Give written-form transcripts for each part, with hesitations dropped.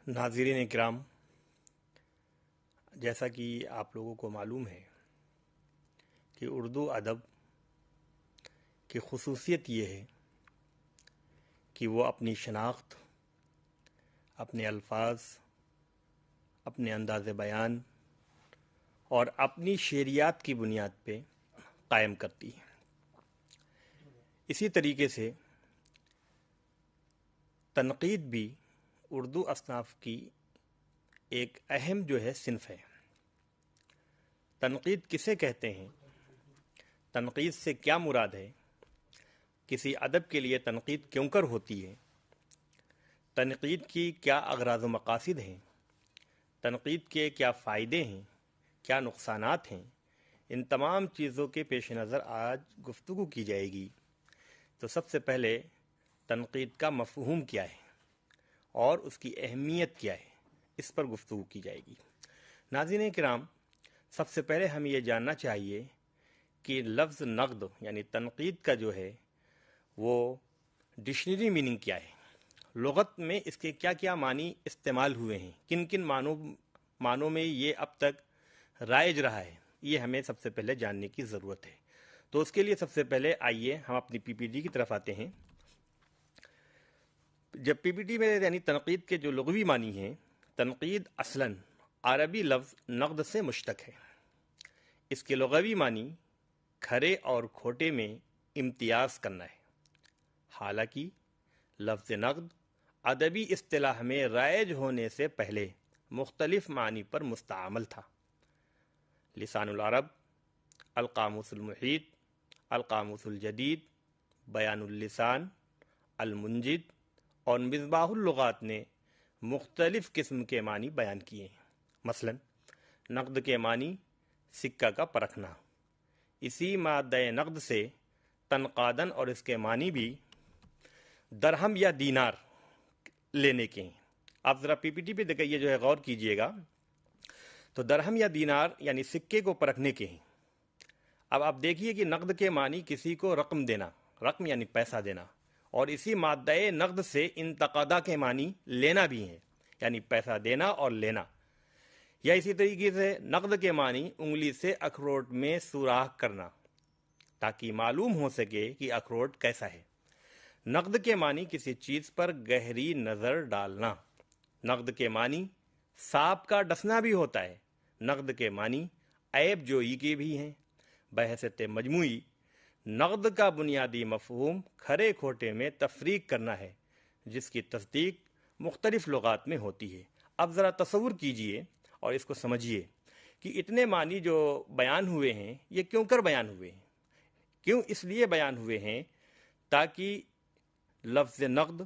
ناظرین کرام، جیسا کہ آپ لوگوں کو معلوم ہے کہ اردو ادب کی خصوصیت یہ ہے کہ وہ اپنی شناخت، اپنے الفاظ، اپنے انداز بیان اور اپنی شعریات کی بنیاد پہ قائم کرتی ہے۔ اسی طریقے سے تنقید بھی اردو اصناف کی ایک اہم صنف ہے۔ تنقید کسے کہتے ہیں؟ تنقید سے کیا مراد ہے؟ کسی ادب کے لیے تنقید کیوں کر ہوتی ہے؟ تنقید کی کیا اغراض و مقاصد ہیں؟ تنقید کے کیا فائدے ہیں؟ کیا نقصانات ہیں؟ ان تمام چیزوں کے پیش نظر آج گفتگو کی جائے گی۔ تو سب سے پہلے تنقید کا مفہوم کیا ہے اور اس کی اہمیت کیا ہے، اس پر گفتگو کی جائے گی۔ ناظرین کرام، سب سے پہلے ہمیں یہ جاننا چاہیے کہ لفظ نقد یعنی تنقید کا وہ ڈکشنری میننگ کیا ہے، لغت میں اس کے کیا کیا معنی استعمال ہوئے ہیں، کن کن معنوں میں یہ اب تک رائج رہا ہے، یہ ہمیں سب سے پہلے جاننے کی ضرورت ہے۔ تو اس کے لیے سب سے پہلے آئیے ہم اپنی پی پی ٹی کی طرف آتے ہیں۔ جب پی پی ٹی میں یعنی تنقید کے جو لغوی معنی ہیں، تنقید اصلاً عربی لفظ نقد سے مشتق ہے۔ اس کے لغوی معنی کھرے اور کھوٹے میں امتیاز کرنا ہے۔ حالانکہ لفظ نقد ادبی اصطلاح میں رائج ہونے سے پہلے مختلف معنی پر مستعمل تھا۔ لسان العرب، القاموس المحیط، القاموس الجدید، بیان اللسان، المنجد اور مصباح اللغات نے مختلف قسم کے معنی بیان کیے ہیں۔ مثلا نقد کے معنی سکہ کا پرکھنا، اسی مادہ نقد سے تنقادن اور اس کے معنی بھی درہم یا دینار لینے کے ہیں۔ آپ ذرا پی پی ٹی پہ دیکھیں، یہ غور کیجئے گا تو درہم یا دینار یعنی سکے کو پرکھنے کے ہیں۔ اب آپ دیکھیے کہ نقد کے معنی کسی کو رقم دینا، رقم یعنی پیسہ دینا، اور اسی مادہ نقد سے انتقادہ کے معنی لینا بھی ہیں، یعنی پیسہ دینا اور لینا۔ یا اسی طریقے سے نقد کے معنی انگلی سے اخروٹ میں سوراخ کرنا تاکہ معلوم ہو سکے کہ اخروٹ کیسا ہے۔ نقد کے معنی کسی چیز پر گہری نظر ڈالنا۔ نقد کے معنی سانپ کا ڈسنا بھی ہوتا ہے۔ نقد کے معنی عیب جوئی کے بھی ہیں۔ بحیثیت مجموعی نقد کا بنیادی مفہوم کھرے کھوٹے میں تفریق کرنا ہے، جس کی تصدیق مختلف لغات میں ہوتی ہے۔ اب ذرا تصور کیجئے اور اس کو سمجھیے کہ اتنے معنی جو بیان ہوئے ہیں، یہ کیوں کر بیان ہوئے ہیں؟ کیوں اس لیے بیان ہوئے ہیں تاکہ لفظ نقد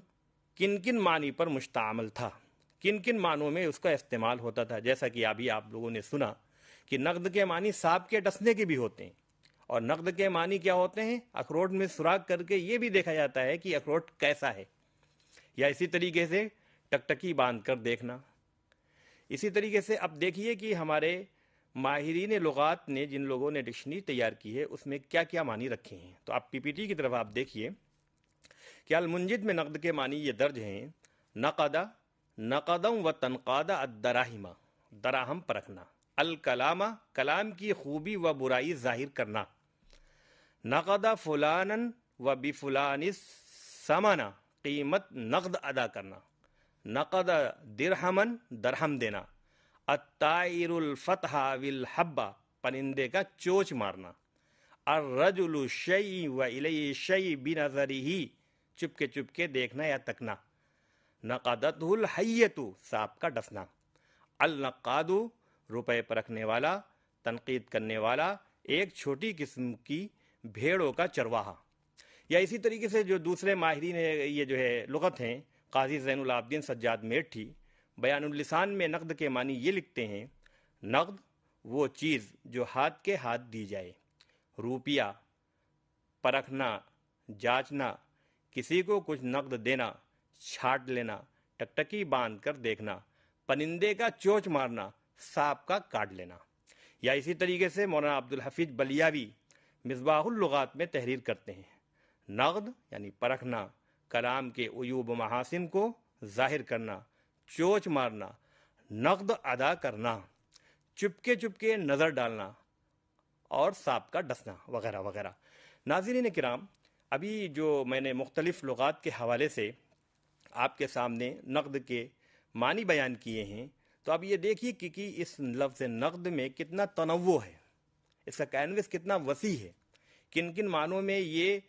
کن کن معنی پر مشتمل تھا، کن کن معنوں میں اس کا استعمال ہوتا تھا۔ جیسا کہ ابھی آپ لوگوں نے سنا کہ نقد کے معنی سانپ کے ڈسنے کے بھی ہوتے ہیں، اور نقد کے معنی کیا ہوتے ہیں؟ اخروٹ میں سوراخ کر کے یہ بھی دیکھا جاتا ہے کہ اخروٹ کیسا ہے۔ یا اسی طریقے سے ٹکٹکی باندھ کر دیکھنا۔ اسی طریقے سے اب دیکھیے کہ ہمارے ماہرین لغات نے، جن لوگوں نے ڈکشنری تیار کی ہے، اس میں کیا کیا معنی رکھے ہیں۔ تو آپ پی پی ٹی کی طرف آپ دیکھیے کہ المنجد میں نقد کے معنی یہ درج ہیں: نقدہ، نقدم و تنقادہ الدراہم، دراہم پرکھنا، الکلامہ، کلام کی خوبی و برائی ظاہر کرنا، نقدہ فلانن و بفلانس سمنا، قیمت نقد ادا کرنا، نقد درہمن، درہم دینا، الطائر الفتح والحبہ، پرندے کا چوچ مارنا، الرجل الشیء و الی الشیء بنظرہ، چپ کے دیکھنا یا تکنا، نقدتہ الحیۃ، سانپ کا ڈسنا، النقاد، روپے پرکھنے والا، تنقید کرنے والا، ایک چھوٹی قسم کی بھیڑوں کا چرواہا۔ یا اسی طریقے سے جو دوسرے ماہرین یہ لغت ہیں، قاضی زین العابدین سجاد میٹھی، بیان اللسان میں نقد کے معنی یہ لکھتے ہیں: نقد وہ چیز جو ہاتھ کے ہاتھ دی جائے، روپیہ، پرکھنا، جانچنا، کسی کو کچھ نقد دینا، چھانٹ لینا، ٹکٹکی باندھ کر دیکھنا، پرندے کا چوچ مارنا، سانپ کا کاٹ لینا۔ یا اسی طریقے سے مولانا عبدالحفیظ بلیاوی مصباح اللغات میں تحریر کرتے ہیں: نقد یعنی پرکھنا، کلام کے عیوب و محاسن کو ظاہر کرنا، چوچ مارنا، نقد ادا کرنا، چپکے نظر ڈالنا اور سانپ کا ڈسنا وغیرہ وغیرہ۔ ناظرین کرام، ابھی جو میں نے مختلف لغات کے حوالے سے آپ کے سامنے نقد کے معنی بیان کیے ہیں، تو اب یہ دیکھیے کہ اس لفظ نقد میں کتنا تنوع ہے، اس کا کینوس کتنا وسیع ہے، کن کن معنوں میں یہ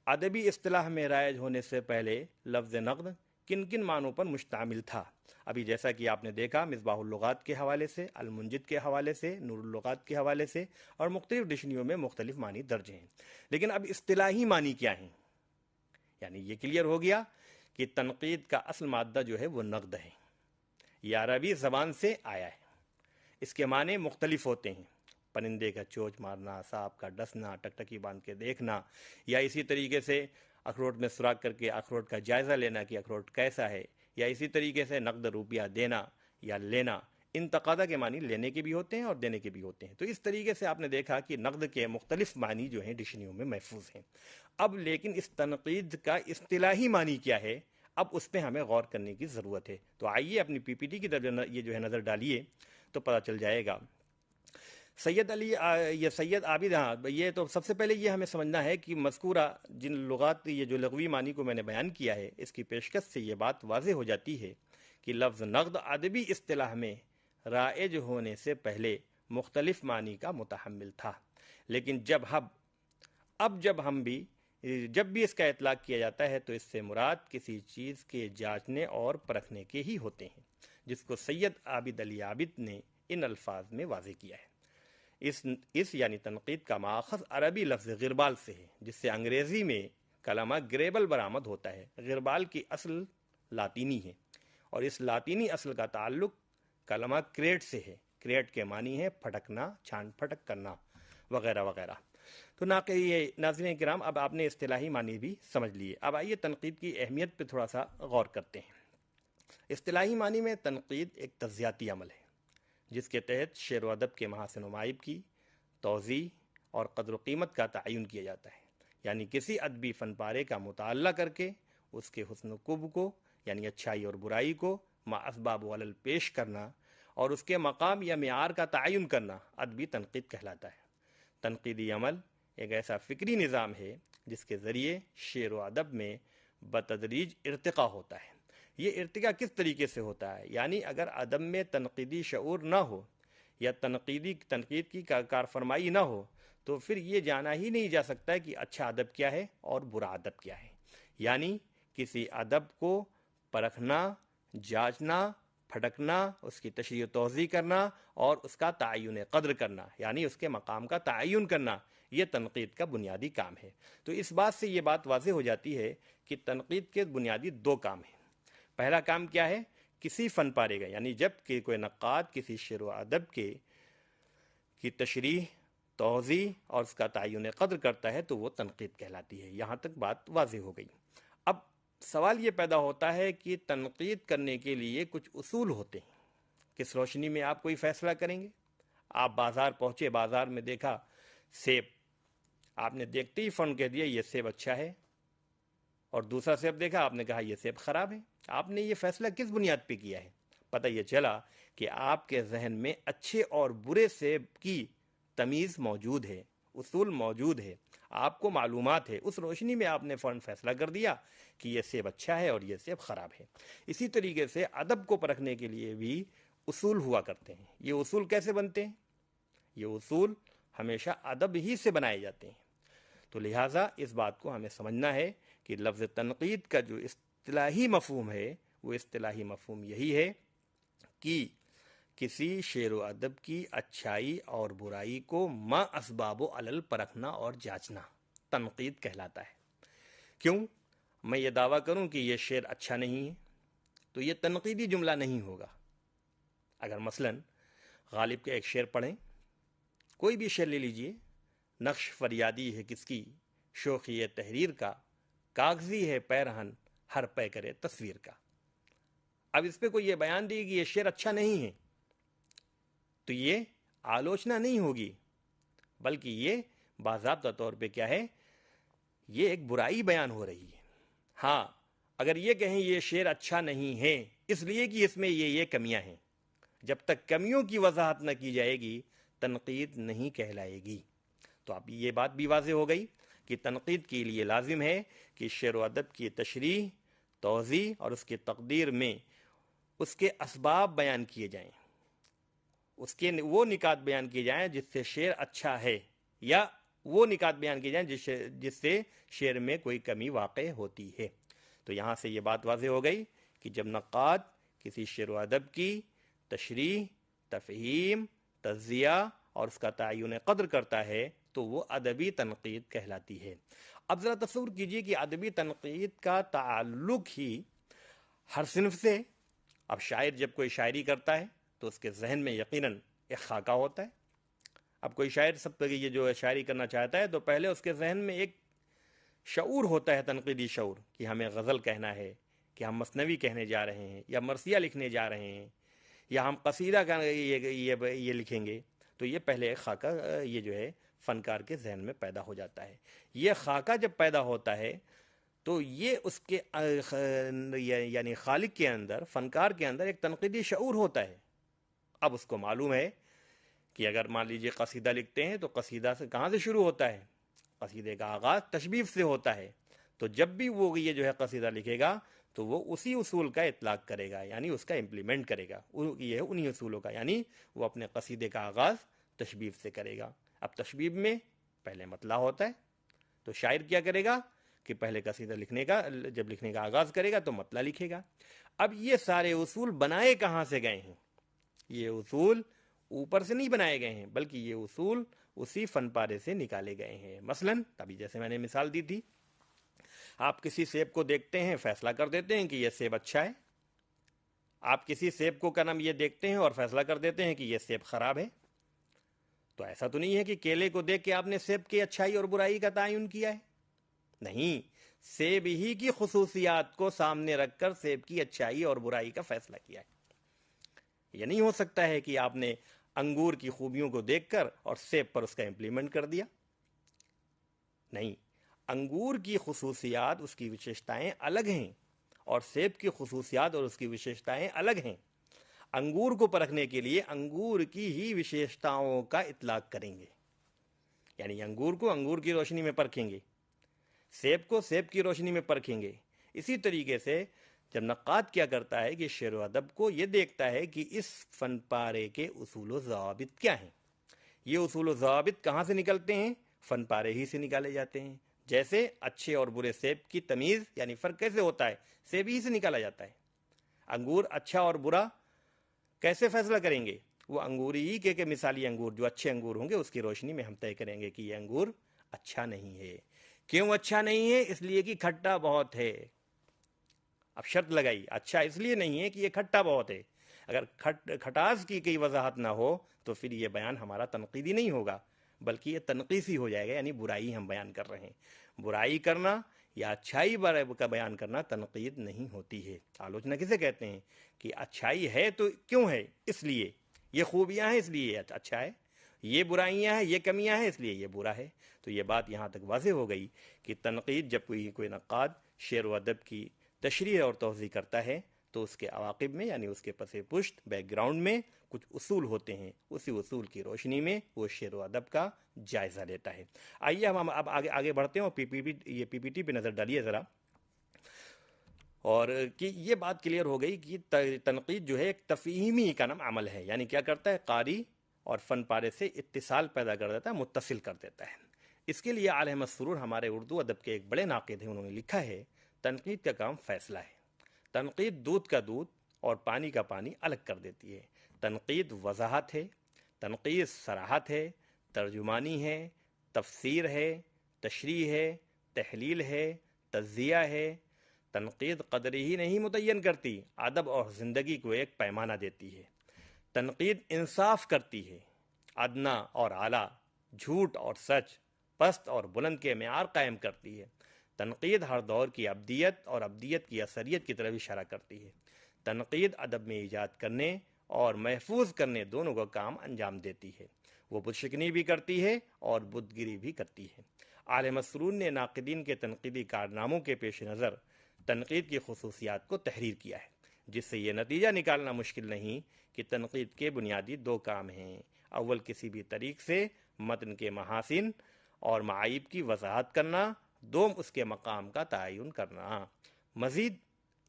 ادبی اصطلاح میں رائج ہونے سے پہلے لفظ نقد کن کن معنوں پر مشتمل تھا۔ ابھی جیسا کہ آپ نے دیکھا مصباح اللغات کے حوالے سے، المنجد کے حوالے سے، نور اللغات کے حوالے سے، اور مختلف ڈکشنریوں میں مختلف معنی درج ہیں۔ لیکن اب اصطلاحی معنی کیا ہیں؟ یعنی یہ کلیئر ہو گیا کہ تنقید کا اصل مادہ جو ہے وہ نقد ہے، یہ عربی زبان سے آیا ہے۔ اس کے معنی مختلف ہوتے ہیں، پرندے کا چوچ مارنا، سانپ کا ڈسنا، ٹکٹکی باندھ کے دیکھنا، یا اسی طریقے سے اخروٹ میں سوراخ کر کے اخروٹ کا جائزہ لینا کہ اخروٹ کیسا ہے، یا اسی طریقے سے نقد روپیہ دینا یا لینا۔ ان تقاضا کے معنی لینے کے بھی ہوتے ہیں اور دینے کے بھی ہوتے ہیں۔ تو اس طریقے سے آپ نے دیکھا کہ نقد کے مختلف معنی جو ہیں ڈکشنریوں میں محفوظ ہیں۔ اب لیکن اس تنقید کا اصطلاحی معنی کیا ہے، اب اس پہ ہمیں غور کرنے کی ضرورت ہے۔ تو آئیے اپنی پی پی ٹی کی طرف یہ جو ہے نظر ڈالیے تو پتہ چل جائے گا۔ سید عابد، یہ تو سب سے پہلے یہ ہمیں سمجھنا ہے کہ مذکورہ جن لغات، یہ جو لغوی معنی کو میں نے بیان کیا ہے، اس کی پیشکش سے یہ بات واضح ہو جاتی ہے کہ لفظ نقد ادبی اصطلاح میں رائج ہونے سے پہلے مختلف معنی کا متحمل تھا، لیکن جب بھی اس کا اطلاق کیا جاتا ہے تو اس سے مراد کسی چیز کے جانچنے اور پرکھنے کے ہی ہوتے ہیں، جس کو سید عابد علی عابد نے ان الفاظ میں واضح کیا ہے۔ اس یعنی تنقید کا ماخذ عربی لفظ غربال سے ہے، جس سے انگریزی میں کلمہ گریبل برآمد ہوتا ہے۔ غربال کی اصل لاطینی ہے، اور اس لاطینی اصل کا تعلق کلمہ کریٹ سے ہے۔ کریٹ کے معنی ہے پھٹکنا، چھان پھٹک کرنا وغیرہ وغیرہ۔ تو ناظرین کرام، اب آپ نے اصطلاحی معنی بھی سمجھ لیے، اب آئیے تنقید کی اہمیت پہ تھوڑا سا غور کرتے ہیں۔ اصطلاحی معنی میں تنقید ایک تجزیاتی عمل ہے، جس کے تحت شعر و ادب کے محاسن و معائب کی توضیح اور قدر و قیمت کا تعین کیا جاتا ہے۔ یعنی کسی ادبی فن پارے کا مطالعہ کر کے اس کے حسن و قبح کو، یعنی اچھائی اور برائی کو ما اسباب و علل پیش کرنا اور اس کے مقام یا معیار کا تعین کرنا ادبی تنقید کہلاتا ہے۔ تنقیدی عمل ایک ایسا فکری نظام ہے جس کے ذریعے شعر و ادب میں بتدریج ارتقاء ہوتا ہے۔ یہ ارتقاء کس طریقے سے ہوتا ہے؟ یعنی اگر ادب میں تنقیدی شعور نہ ہو یا تنقید کی کارفرمائی نہ ہو تو پھر یہ جانا ہی نہیں جا سکتا کہ اچھا ادب کیا ہے اور برا ادب کیا ہے۔ یعنی کسی ادب کو پرکھنا، جانچنا، پھٹکنا، اس کی تشریح و توضیح کرنا اور اس کا تعین قدر کرنا، یعنی اس کے مقام کا تعین کرنا، یہ تنقید کا بنیادی کام ہے۔ تو اس بات سے یہ بات واضح ہو جاتی ہے کہ تنقید کے بنیادی دو کام ہیں۔ پہلا کام کیا ہے؟ کسی فن پارے کا، یعنی جب کہ کوئی نقاد کسی شعر و ادب کی تشریح، توضیح اور اس کا تعین قدر کرتا ہے تو وہ تنقید کہلاتی ہے۔ یہاں تک بات واضح ہو گئی۔ اب سوال یہ پیدا ہوتا ہے کہ تنقید کرنے کے لیے کچھ اصول ہوتے ہیں، کس روشنی میں آپ کوئی فیصلہ کریں گے؟ آپ بازار پہنچے، بازار میں دیکھا سیب، آپ نے دیکھتے ہی فون کہہ دیا یہ سیب اچھا ہے، اور دوسرا سیب دیکھا آپ نے کہا یہ سیب خراب ہے۔ آپ نے یہ فیصلہ کس بنیاد پہ کیا ہے؟ پتہ یہ چلا کہ آپ کے ذہن میں اچھے اور برے سیب کی تمیز موجود ہے، اصول موجود ہے، آپ کو معلومات ہے، اس روشنی میں آپ نے فوراً فیصلہ کر دیا کہ یہ سیب اچھا ہے اور یہ سیب خراب ہے۔ اسی طریقے سے ادب کو پرکھنے کے لیے بھی اصول ہوا کرتے ہیں۔ یہ اصول کیسے بنتے ہیں؟ یہ اصول ہمیشہ ادب ہی سے بنائے جاتے ہیں۔ تو لہٰذا اس بات کو ہمیں سمجھنا ہے کہ لفظ تنقید کا جو اصطلاحی مفہوم ہے وہ اصطلاحی مفہوم یہی ہے کہ کسی شعر و ادب کی اچھائی اور برائی کو ما اسباب و علل پرکھنا اور جانچنا تنقید کہلاتا ہے۔ کیوں میں یہ دعویٰ کروں کہ یہ شعر اچھا نہیں ہے تو یہ تنقیدی جملہ نہیں ہوگا۔ اگر مثلاً غالب کے ایک شعر پڑھیں، کوئی بھی شعر لے لیجئے، نقش فریادی ہے کس کی، شوخی تحریر کا، کاغذی ہے پیرہن ہر پے کرے تصویر کا۔ اب اس پہ کوئی یہ بیان دے کہ یہ شعر اچھا نہیں ہے تو یہ آلوچنا نہیں ہوگی، بلکہ یہ باضابطہ طور پہ کیا ہے، یہ ایک برائی بیان ہو رہی ہے۔ ہاں اگر یہ کہیں یہ شعر اچھا نہیں ہے اس لیے کہ اس میں یہ کمیاں ہیں. جب تک کمیوں کی وضاحت نہ کی جائے گی تنقید نہیں کہلائے گی. تو اب یہ بات بھی واضح ہو گئی کہ تنقید کے لیے لازم ہے کہ شعر و ادب کی تشریح، توضیح اور اس کی تقدیر میں اس کے اسباب بیان کیے جائیں، اس کے وہ نکات بیان کیے جائیں جس سے شعر اچھا ہے، یا وہ نکات بیان کیے جائیں جس سے شعر میں کوئی کمی واقع ہوتی ہے. تو یہاں سے یہ بات واضح ہو گئی کہ جب نقاد کسی شعر و ادب کی تشریح، تفہیم، تجزیہ اور اس کا تعین قدر کرتا ہے تو وہ ادبی تنقید کہلاتی ہے. اب ذرا تصور کیجئے کہ ادبی تنقید کا تعلق ہی ہر صنف سے. اب شاعر جب کوئی شاعری کرتا ہے تو اس کے ذہن میں یقیناً ایک خاکہ ہوتا ہے. اب کوئی شاعر یہ جو شاعری کرنا چاہتا ہے تو پہلے اس کے ذہن میں ایک شعور ہوتا ہے، تنقیدی شعور، کہ ہمیں غزل کہنا ہے، کہ ہم مثنوی کہنے جا رہے ہیں، یا مرثیہ لکھنے جا رہے ہیں، یا ہم قصیدہ یہ لکھیں گے. تو یہ پہلے ایک خاکہ یہ جو ہے فنکار کے ذہن میں پیدا ہو جاتا ہے. یہ خاکہ جب پیدا ہوتا ہے تو یہ اس کے یعنی خالق کے اندر، فنکار کے اندر ایک تنقیدی شعور ہوتا ہے. اب اس کو معلوم ہے کہ اگر مان لیجئے قصیدہ لکھتے ہیں تو قصیدہ سے کہاں سے شروع ہوتا ہے؟ قصیدے کا آغاز تشبیب سے ہوتا ہے. تو جب بھی وہ یہ جو ہے قصیدہ لکھے گا تو وہ اسی اصول کا اطلاق کرے گا، یعنی اس کا امپلیمنٹ کرے گا. یہ انہی اصولوں کا، یعنی وہ اپنے قصیدے کا آغاز تشبیب سے کرے گا. اب تشبیب میں پہلے مطلع ہوتا ہے، تو شاعر کیا کرے گا کہ پہلے قصیدہ لکھنے کا جب لکھنے کا آغاز کرے گا تو مطلع لکھے گا. اب یہ سارے اصول بنائے کہاں سے گئے ہیں؟ یہ اصول اوپر سے نہیں بنائے گئے ہیں، بلکہ یہ اصول اسی فن پارے سے نکالے گئے ہیں. مثلاً ابھی جیسے میں نے مثال دی تھی، آپ کسی سیب کو دیکھتے ہیں، فیصلہ کر دیتے ہیں کہ یہ سیب اچھا ہے. آپ کسی سیب کو یہ دیکھتے ہیں اور فیصلہ کر دیتے ہیں کہ یہ سیب خراب ہے. تو ایسا تو نہیں ہے کہ کیلے کو دیکھ کے آپ نے سیب کی اچھائی اور برائی کا تعین کیا ہے. نہیں، سیب ہی کی خصوصیات کو سامنے رکھ کر سیب کی اچھائی اور برائی کا فیصلہ کیا ہے. یہ نہیں ہو سکتا ہے کہ آپ نے انگور کی خوبیوں کو دیکھ کر اور سیب پر اس کا امپلیمنٹ کر دیا. نہیں، انگور کی خصوصیات، اس کی وشیشتائیں الگ ہیں، اور سیب کی خصوصیات اور اس کی وشیشتائیں الگ ہیں. انگور کو پرکھنے کے لیے انگور کی ہی وشیشتاؤں کا اطلاق کریں گے، یعنی انگور کو انگور کی روشنی میں پرکھیں گے، سیب کو سیب کی روشنی میں پرکھیں گے. اسی طریقے سے جب نقاد کیا کرتا ہے کہ شعر و ادب کو یہ دیکھتا ہے کہ اس فن پارے کے اصول و ضوابط کیا ہیں. یہ اصول و ضوابط کہاں سے نکلتے ہیں؟ فن پارے ہی سے نکالے جاتے ہیں. جیسے اچھے اور برے سیب کی تمیز، یعنی فرق کیسے ہوتا ہے، سیب ہی سے نکالا جاتا ہے. انگور اچھا اور برا کیسے فیصلہ کریں گے؟ وہ انگوری ہی کہ مثالی انگور جو اچھے انگور ہوں گے اس کی روشنی میں ہم طے کریں گے کہ یہ انگور اچھا نہیں ہے. کیوں اچھا نہیں ہے؟ اس لیے کہ کھٹا بہت ہے. اب شرط لگائی، اچھا اس لیے نہیں ہے کہ یہ کھٹا بہت ہے. اگر کھٹاس کی کوئی وضاحت نہ ہو تو پھر یہ بیان ہمارا تنقیدی نہیں ہوگا، بلکہ یہ تنقیصی ہو جائے گا، یعنی برائی ہم بیان کر رہے ہیں. برائی کرنا یا اچھائی کا بیان کرنا تنقید نہیں ہوتی ہے. آلوچنا کسے کہتے ہیں؟ کہ اچھائی ہے تو کیوں ہے؟ اس لیے. یہ خوبیاں ہیں اس لیے یہ اچھا ہے، یہ برائیاں ہیں، یہ کمیاں ہیں اس لیے یہ برا ہے. تو یہ بات یہاں تک واضح ہو گئی کہ تنقید جب کوئی نقاد شعر و ادب کی تشریح اور توضیح کرتا ہے تو اس کے عواقب میں، یعنی اس کے پس پشت بیک گراؤنڈ میں کچھ اصول ہوتے ہیں. اسی اصول کی روشنی میں وہ شعر و ادب کا جائزہ لیتا ہے. آئیے ہم اب آگے بڑھتے ہیں اور یہ پی پی ٹی پہ نظر ڈالیے ذرا. اور کہ یہ بات کلیئر ہو گئی کہ تنقید جو ہے ایک تفہیمی کا نام عمل ہے، یعنی کیا کرتا ہے، قاری اور فن پارے سے اتصال پیدا کر دیتا ہے، متصل کر دیتا ہے. اس کے لیے عالم السرور ہمارے اردو ادب کے ایک بڑے ناقد ہیں، انہوں نے لکھا ہے تنقید کا کام فیصلہ ہے. تنقید دودھ کا دودھ اور پانی کا پانی الگ کر دیتی ہے. تنقید وضاحت ہے، تنقید صراحت ہے، ترجمانی ہے، تفسیر ہے، تشریح ہے، تحلیل ہے، تجزیہ ہے. تنقید قدر ہی نہیں متعین کرتی، ادب اور زندگی کو ایک پیمانہ دیتی ہے. تنقید انصاف کرتی ہے، ادنا اور اعلیٰ، جھوٹ اور سچ، پست اور بلند کے معیار قائم کرتی ہے. تنقید ہر دور کی ابدیت اور ابدیت کی اثریت کی طرف اشارہ کرتی ہے. تنقید ادب میں ایجاد کرنے اور محفوظ کرنے دونوں کا کام انجام دیتی ہے. وہ بت شکنی بھی کرتی ہے اور بت گری بھی کرتی ہے. عالم مسرور نے ناقدین کے تنقیدی کارناموں کے پیش نظر تنقید کی خصوصیات کو تحریر کیا ہے. جس سے یہ نتیجہ نکالنا مشکل نہیں کہ تنقید کے بنیادی دو کام ہیں: اول کسی بھی طریق سے متن کے محاسن اور معائب کی وضاحت کرنا، دوم اس کے مقام کا تعین کرنا۔ مزید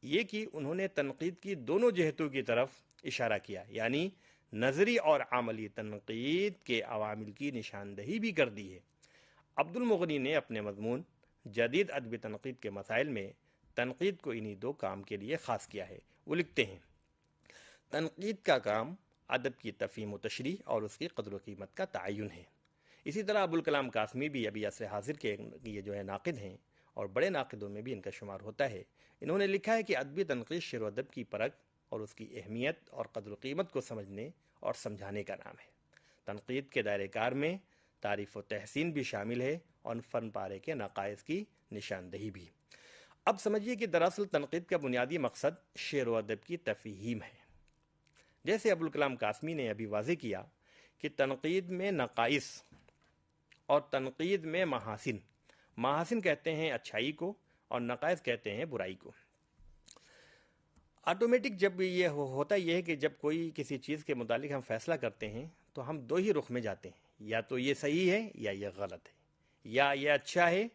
یہ کہ انہوں نے تنقید کی دونوں جہتوں کی طرف اشارہ کیا، یعنی نظری اور عملی تنقید کے عوامل کی نشاندہی بھی کر دی ہے۔ عبد المغنی نے اپنے مضمون جدید ادبی تنقید کے مسائل میں تنقید کو انہی دو کام کے لیے خاص کیا ہے۔ وہ لکھتے ہیں: تنقید کا کام ادب کی تفہیم و تشریح اور اس کی قدر و قیمت کا تعین ہے۔ اسی طرح ابوالکلام قاسمی بھی ابھی عصر حاضر کے یہ ناقد ہیں اور بڑے ناقدوں میں بھی ان کا شمار ہوتا ہے۔ انہوں نے لکھا ہے کہ ادبی تنقید شعر و ادب کی پرکھ اور اس کی اہمیت اور قدر و قیمت کو سمجھنے اور سمجھانے کا نام ہے۔ تنقید کے دائرۂ کار میں تعریف و تحسین بھی شامل ہے اور فن پارے کے نقائص کی نشاندہی بھی۔ اب سمجھیے کہ دراصل تنقید کا بنیادی مقصد شعر و ادب کی تفہیم ہے۔ جیسے ابوالکلام قاسمی نے ابھی واضح کیا کہ تنقید میں نقائص اور تنقید میں محاسن، محاسن کہتے ہیں اچھائی کو اور نقائص کہتے ہیں برائی کو۔ آٹومیٹک جب یہ ہوتا یہ ہے کہ جب کوئی کسی چیز کے متعلق ہم فیصلہ کرتے ہیں تو ہم دو ہی رخ میں جاتے ہیں، یا تو یہ صحیح ہے یا یہ غلط ہے، یا یہ اچھا ہے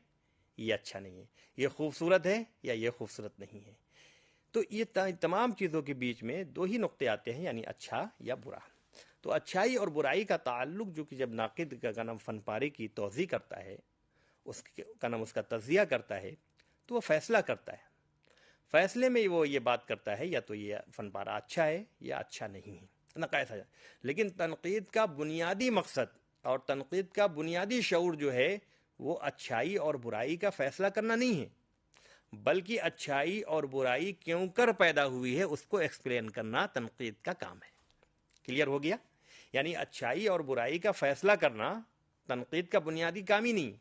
یہ اچھا نہیں ہے، یہ خوبصورت ہے یا یہ خوبصورت نہیں ہے۔ تو یہ تمام چیزوں کے بیچ میں دو ہی نقطے آتے ہیں، یعنی اچھا یا برا۔ تو اچھائی اور برائی کا تعلق جو کہ جب ناقد کا نام فن پارے کی توضیح کرتا ہے، اس کا نام اس کا تجزیہ کرتا ہے، تو وہ فیصلہ کرتا ہے۔ فیصلے میں وہ یہ بات کرتا ہے یا تو یہ فن پارہ اچھا ہے یا اچھا نہیں ہے، نقائص ہے۔ لیکن تنقید کا بنیادی مقصد اور تنقید کا بنیادی شعور جو ہے وہ اچھائی اور برائی کا فیصلہ کرنا نہیں ہے، بلکہ اچھائی اور برائی کیوں کر پیدا ہوئی ہے اس کو ایکسپلین کرنا تنقید کا کام ہے۔ کلیئر ہو گیا؟ یعنی اچھائی اور برائی کا فیصلہ کرنا تنقید کا بنیادی کام ہی نہیں۔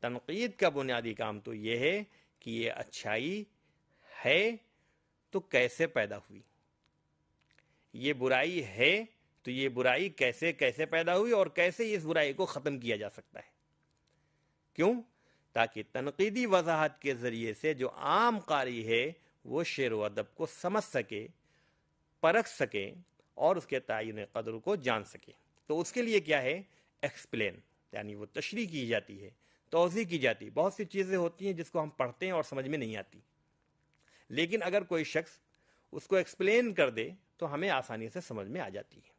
تنقید کا بنیادی کام تو یہ ہے کہ یہ اچھائی ہے تو کیسے پیدا ہوئی، یہ برائی ہے تو یہ برائی کیسے پیدا ہوئی اور کیسے اس برائی کو ختم کیا جا سکتا ہے۔ کیوں؟ تاکہ تنقیدی وضاحت کے ذریعے سے جو عام قاری ہے وہ شعر و ادب کو سمجھ سکے، پرکھ سکے اور اس کے تعین قدر کو جان سکے۔ تو اس کے لیے کیا ہے؟ ایکسپلین، یعنی وہ تشریح کی جاتی ہے، توضیح کی جاتی ہے۔ بہت سی چیزیں ہوتی ہیں جس کو ہم پڑھتے ہیں اور سمجھ میں نہیں آتی، لیکن اگر کوئی شخص اس کو ایکسپلین کر دے تو ہمیں آسانی سے سمجھ میں آ جاتی ہے۔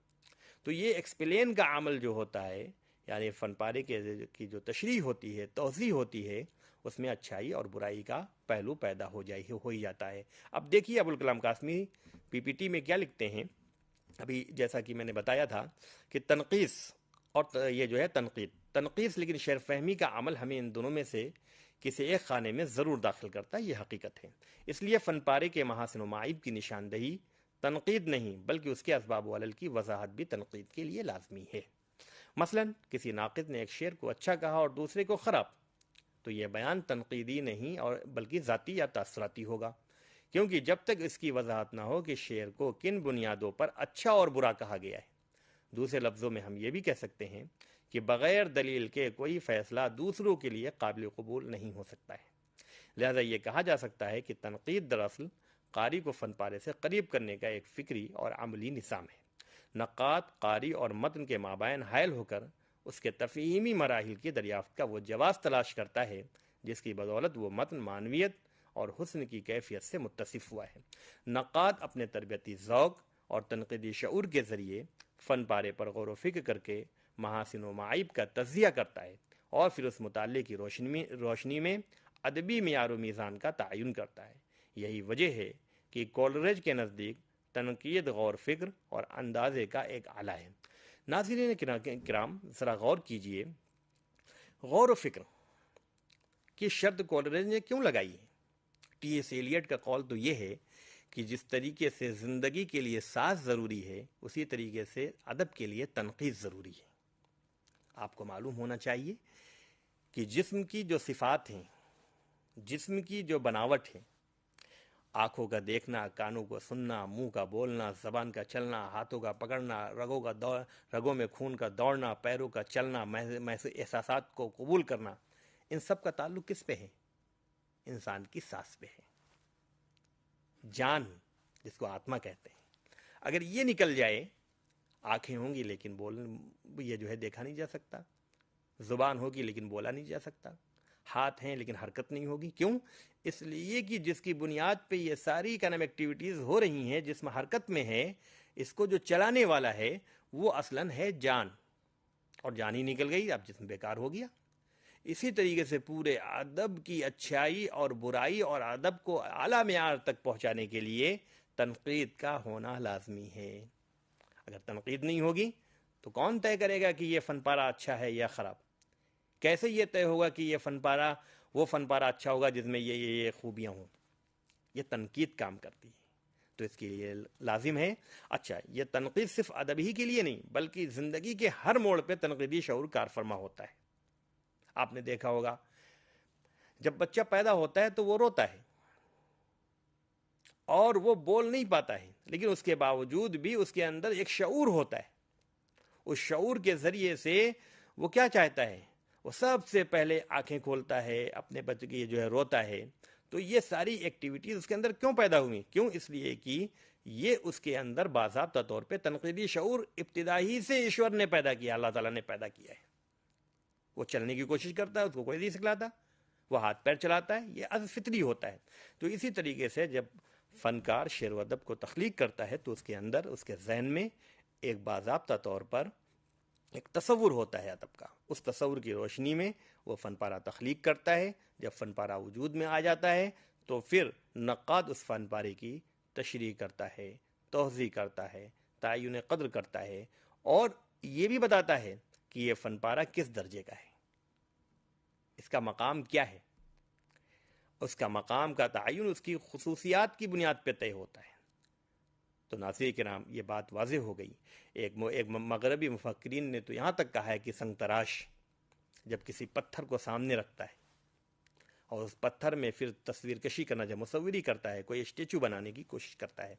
تو یہ ایکسپلین کا عمل جو ہوتا ہے، یعنی فن پارے کی جو تشریح ہوتی ہے، توضیح ہوتی ہے، اس میں اچھائی اور برائی کا پہلو پیدا ہو ہی جاتا ہے۔ اب دیکھیے ابوالکلام قاسمی پی پی ٹی میں کیا لکھتے ہیں۔ ابھی جیسا کہ میں نے بتایا تھا کہ تنقیص اور یہ جو ہے تنقیص لیکن شعر فہمی کا عمل ہمیں ان دونوں میں سے کسی ایک خانے میں ضرور داخل کرتا ہے، یہ حقیقت ہے۔ اس لیے فن پارے کے محاسن و معائب کی نشاندہی تنقید نہیں بلکہ اس کے اسباب و علل کی وضاحت بھی تنقید کے لیے لازمی ہے۔ مثلا کسی ناقد نے ایک شعر کو اچھا کہا اور دوسرے کو خراب، تو یہ بیان تنقیدی نہیں اور بلکہ ذاتی یا تاثراتی ہوگا، کیونکہ جب تک اس کی وضاحت نہ ہو کہ شعر کو کن بنیادوں پر اچھا اور برا کہا گیا ہے۔ دوسرے لفظوں میں ہم یہ بھی کہہ سکتے ہیں کہ بغیر دلیل کے کوئی فیصلہ دوسروں کے لیے قابل قبول نہیں ہو سکتا ہے۔ لہذا یہ کہا جا سکتا ہے کہ تنقید دراصل قاری کو فن پارے سے قریب کرنے کا ایک فکری اور عملی نظام ہے۔ نقاد قاری اور متن کے مابین حائل ہو کر اس کے تفہیمی مراحل کی دریافت کا وہ جواز تلاش کرتا ہے جس کی بدولت وہ متن معنویت اور حسن کی کیفیت سے متصف ہوا ہے۔ نقاد اپنے تربیتی ذوق اور تنقیدی شعور کے ذریعے فن پارے پر غور و فکر کر کے محاسن و معائب کا تجزیہ کرتا ہے اور پھر اس مطالعے کی روشنی میں ادبی معیار و میزان کا تعین کرتا ہے۔ یہی وجہ ہے کہ کولریج کے نزدیک تنقید غور فکر اور اندازے کا ایک آلہ ہے۔ ناظرین کرام ذرا غور کیجئے، غور و فکر کی شرط کولریج نے کیوں لگائی ہے؟ ٹی ایس ایلیٹ کا قول تو یہ ہے کہ جس طریقے سے زندگی کے لیے ساز ضروری ہے اسی طریقے سے ادب کے لیے تنقید ضروری ہے۔ آپ کو معلوم ہونا چاہیے کہ جسم کی جو صفات ہیں، جسم کی جو بناوٹ ہے، آنکھوں کا دیکھنا، کانوں کو سننا، منہ کا بولنا، زبان کا چلنا، ہاتھوں کا پکڑنا، رگوں میں خون کا دوڑنا، پیروں کا چلنا، احساسات کو قبول کرنا، ان سب کا تعلق کس پہ ہے؟ انسان کی سانس پہ ہے۔ جان جس کو آتما کہتے ہیں. اگر یہ نکل جائے، آنکھیں ہوں گی لیکن یہ جو ہے دیکھا نہیں جا سکتا، زبان ہوگی لیکن بولا نہیں جا سکتا، ہاتھ ہیں لیکن حرکت نہیں ہوگی. کیوں؟ اس لیے کہ جس کی بنیاد پہ یہ ساری کائنڈ آف ایکٹیویٹیز ہو رہی ہیں، جسم حرکت میں ہے، اس کو جو چلانے والا ہے وہ اصلاً ہے جان، اور جان ہی نکل گئی، اب جسم بیکار ہو گیا. اسی طریقے سے پورے ادب کی اچھائی اور برائی اور ادب کو اعلیٰ معیار تک پہنچانے کے لیے تنقید کا ہونا لازمی ہے. اگر تنقید نہیں ہوگی تو کون طے کرے گا کہ یہ فن پارہ اچھا ہے یا خراب؟ کیسے یہ طے ہوگا کہ یہ فن پارہ وہ فن پارہ اچھا ہوگا جس میں یہ خوبیاں ہوں؟ یہ تنقید کام کرتی ہے. تو اس کے لیے لازم ہے. اچھا، یہ تنقید صرف ادب ہی کے لیے نہیں بلکہ زندگی کے ہر موڑ پہ تنقیدی شعور کار فرما ہوتا ہے. آپ نے دیکھا ہوگا جب بچہ پیدا ہوتا ہے تو وہ روتا ہے اور وہ بول نہیں پاتا ہے، لیکن اس کے باوجود بھی اس کے اندر ایک شعور ہوتا ہے. اس شعور کے ذریعے سے وہ کیا چاہتا ہے؟ وہ سب سے پہلے آنکھیں کھولتا ہے، اپنے بچے کی جو ہے روتا ہے. تو یہ ساری ایکٹیویٹیز اس کے اندر کیوں پیدا ہوئی؟ کیوں؟ اس لیے کہ یہ اس کے اندر باضابطہ طور پہ تنقیدی شعور ابتدائی سے ایشور نے پیدا کیا، اللہ تعالیٰ نے پیدا کیا ہے. وہ چلنے کی کوشش کرتا ہے، اس کو کوئی نہیں سکھلاتا، وہ ہاتھ پیر چلاتا ہے، یہ از فطری ہوتا ہے. تو اسی طریقے سے جب فنکار شعر و ادب کو تخلیق کرتا ہے تو اس کے اندر، اس کے ذہن میں ایک باضابطہ طور پر ایک تصور ہوتا ہے ادب کا. اس تصور کی روشنی میں وہ فن پارہ تخلیق کرتا ہے. جب فن پارہ وجود میں آ جاتا ہے تو پھر نقاد اس فن پارے کی تشریح کرتا ہے، توضیح کرتا ہے، تعین قدر کرتا ہے، اور یہ بھی بتاتا ہے کہ یہ فن پارہ کس درجے کا ہے، اس کا مقام کیا ہے. اس کا مقام کا تعین اس کی خصوصیات کی بنیاد پہ طے ہوتا ہے. تو ناظرین کرام، یہ بات واضح ہو گئی. ایک مغربی مفکرین نے تو یہاں تک کہا ہے کہ سنگ تراش جب کسی پتھر کو سامنے رکھتا ہے اور اس پتھر میں پھر تصویر کشی کرنا، جب مصوری کرتا ہے، کوئی اسٹیچو بنانے کی کوشش کرتا ہے،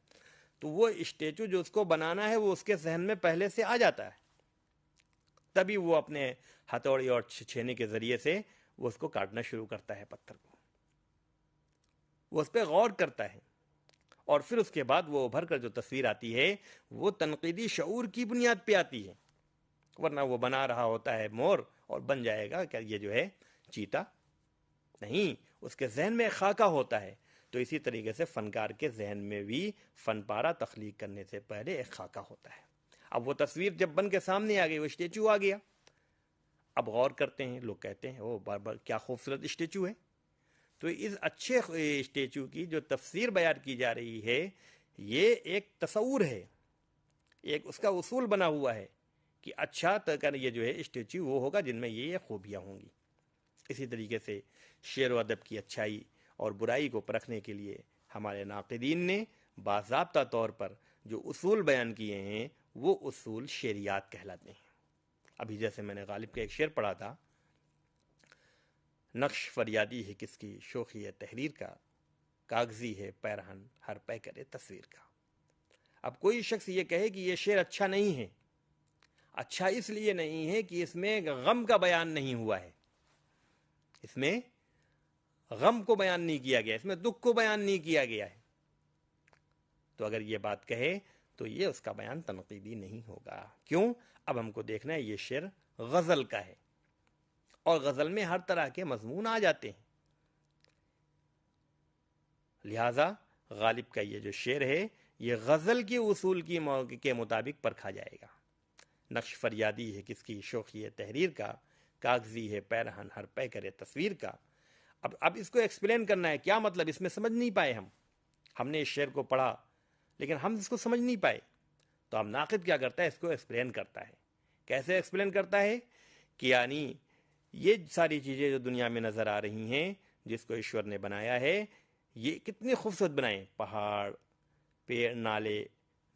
تو وہ اسٹیچو جو اس کو بنانا ہے وہ اس کے ذہن میں پہلے سے آ جاتا ہے. تبھی وہ اپنے ہتھوڑی اور چھینے کے ذریعے سے وہ اس کو کاٹنا شروع کرتا ہے، پتھر کو وہ اس پہ غور کرتا ہے، اور پھر اس کے بعد وہ ابھر کر جو تصویر آتی ہے وہ تنقیدی شعور کی بنیاد پہ آتی ہے. ورنہ وہ بنا رہا ہوتا ہے مور اور بن جائے گا کہ یہ جو ہے چیتا نہیں، اس کے ذہن میں خاکہ ہوتا ہے. تو اسی طریقے سے فنکار کے ذہن میں بھی فن پارہ تخلیق کرنے سے پہلے ایک خاکہ ہوتا ہے. اب وہ تصویر جب بن کے سامنے آ گئی، وہ اسٹیچو آ گیا. اب غور کرتے ہیں، لوگ کہتے ہیں او بار بار کیا خوبصورت اسٹیچو ہے. تو اس اچھے اسٹیچو کی جو تفسیر بیان کی جا رہی ہے یہ ایک تصور ہے، ایک اس کا اصول بنا ہوا ہے کہ اچھا یہ جو ہے اسٹیچو وہ ہوگا جن میں یہ خوبیاں ہوں گی. اسی طریقے سے شعر و ادب کی اچھائی اور برائی کو پرکھنے کے لیے ہمارے ناقدین نے باضابطہ طور پر جو اصول بیان کیے ہیں وہ اصول شعریات کہلاتے ہیں. ابھی جیسے میں نے غالب کا ایک شعر پڑھا تھا، نقش فریادی ہے کس کی شوخی ہے تحریر کا، کاغذی ہے پیرہن ہر پے کرے تصویر کا. اب کوئی شخص یہ کہے کہ یہ شعر اچھا نہیں ہے، اچھا اس لیے نہیں ہے کہ اس میں غم کا بیان نہیں ہوا ہے، اس میں غم کو بیان نہیں کیا گیا، اس میں دکھ کو بیان نہیں کیا گیا ہے. تو اگر یہ بات کہے تو یہ اس کا بیان تنقیدی نہیں ہوگا. کیوں؟ اب ہم کو دیکھنا ہے یہ شعر غزل کا ہے، اور غزل میں ہر طرح کے مضمون آ جاتے ہیں. لہذا غالب کا یہ جو شعر ہے یہ غزل کے اصول کے مطابق پرکھا جائے گا. نقش فریادی ہے کس کی شوخی ہے تحریر کا، کاغذی ہے پیرہن ہر پے کرے تصویر کا. اب اس کو ایکسپلین کرنا ہے، کیا مطلب؟ اس میں سمجھ نہیں پائے ہم نے اس شعر کو پڑھا لیکن ہم اس کو سمجھ نہیں پائے. تو اب ناقد کیا کرتا ہے؟ اس کو ایکسپلین کرتا ہے. کیسے ایکسپلین کرتا ہے؟ کہ یعنی یہ ساری چیزیں جو دنیا میں نظر آ رہی ہیں جس کو ایشور نے بنایا ہے یہ کتنی خوبصورت بنائیں، پہاڑ، پیڑ، نالے،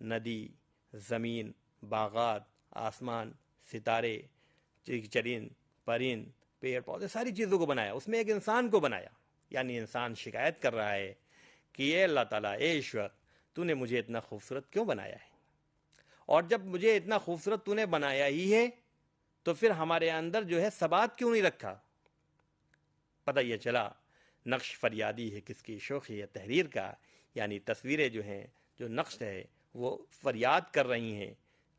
ندی، زمین، باغات، آسمان، ستارے، چرند، پرند، پیڑ پودے، ساری چیزوں کو بنایا. اس میں ایک انسان کو بنایا. یعنی انسان شکایت کر رہا ہے کہ اے اللہ تعالیٰ، اے ایشور، تو نے مجھے اتنا خوبصورت کیوں بنایا ہے؟ اور جب مجھے اتنا خوبصورت تو نے بنایا ہی ہے تو پھر ہمارے اندر جو ہے ثبات کیوں نہیں رکھا؟ پتہ یہ چلا نقش فریادی ہے کس کی شوخی ہے تحریر کا، یعنی تصویریں جو ہیں جو نقش ہے وہ فریاد کر رہی ہیں،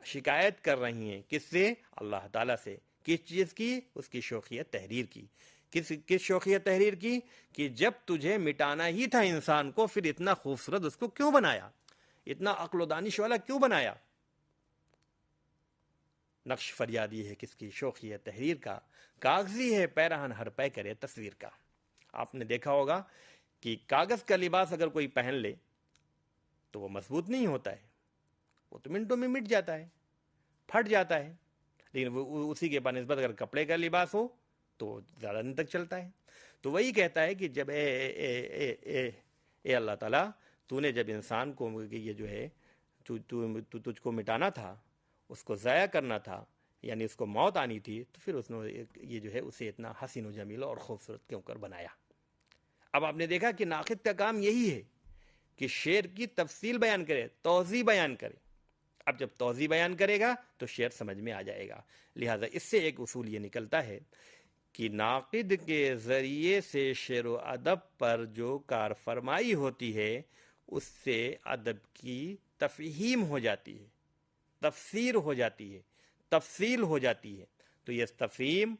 شکایت کر رہی ہیں، کس سے؟ اللہ تعالیٰ سے۔ کس چیز کی؟ اس کی شوخیت تحریر کی۔ کس شوخیت تحریر کی؟ کہ جب تجھے مٹانا ہی تھا انسان کو، پھر اتنا خوبصورت اس کو کیوں بنایا، اتنا عقل و دانش والا کیوں بنایا؟ نقش فریادی ہے کس کی؟ شوخیت تحریر کا۔ کاغذی ہے پیرہن ہر پے کرے تصویر کا۔ آپ نے دیکھا ہوگا کہ کاغذ کا لباس اگر کوئی پہن لے تو وہ مضبوط نہیں ہوتا ہے، وہ تو منٹوں میں مٹ جاتا ہے، پھٹ جاتا ہے، لیکن وہ اسی کے بنسبت اگر کپڑے کا لباس ہو تو زیادہ دن تک چلتا ہے۔ تو وہی کہتا ہے کہ جب اے اللہ تعالیٰ، تو نے جب انسان کو یہ جو ہے تجھ کو مٹانا تھا، اس کو ضائع کرنا تھا، یعنی اس کو موت آنی تھی، تو پھر اس نے یہ جو ہے اسے اتنا حسین و جمیل اور خوبصورت کیوں کر بنایا؟ اب آپ نے دیکھا کہ ناقد کا کام یہی ہے کہ شعر کی تفصیل بیان کرے، توضیح بیان کرے۔ اب جب توضیح بیان کرے گا تو شعر سمجھ میں آ جائے گا۔ لہٰذا اس سے ایک اصول یہ نکلتا ہے کہ ناقد کے ذریعے سے شعر و ادب پر جو کار فرمائی ہوتی ہے اس سے ادب کی تفہیم ہو جاتی ہے، تفسیر ہو جاتی ہے، تفصیل ہو جاتی ہے۔ تو یہ تفہیم،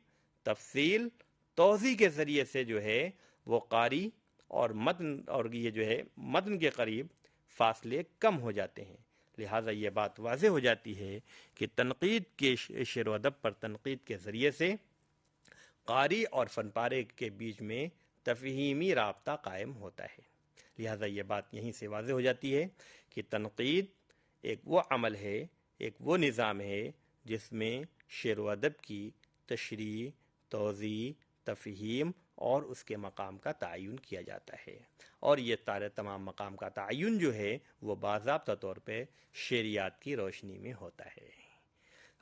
تفصیل، توضیح کے ذریعے سے جو ہے وہ قاری اور متن اور یہ جو ہے متن کے قریب فاصلے کم ہو جاتے ہیں۔ لہٰذا یہ بات واضح ہو جاتی ہے کہ تنقید کے شعر و ادب پر تنقید کے ذریعے سے قاری اور فن پارے کے بیچ میں تفہیمی رابطہ قائم ہوتا ہے۔ لہٰذا یہ بات یہیں سے واضح ہو جاتی ہے کہ تنقید ایک وہ عمل ہے، ایک وہ نظام ہے جس میں شعر و ادب کی تشریح، توضیح، تفہیم اور اس کے مقام کا تعین کیا جاتا ہے، اور یہ تمام مقام کا تعین جو ہے وہ باضابطہ طور پہ شعریات کی روشنی میں ہوتا ہے،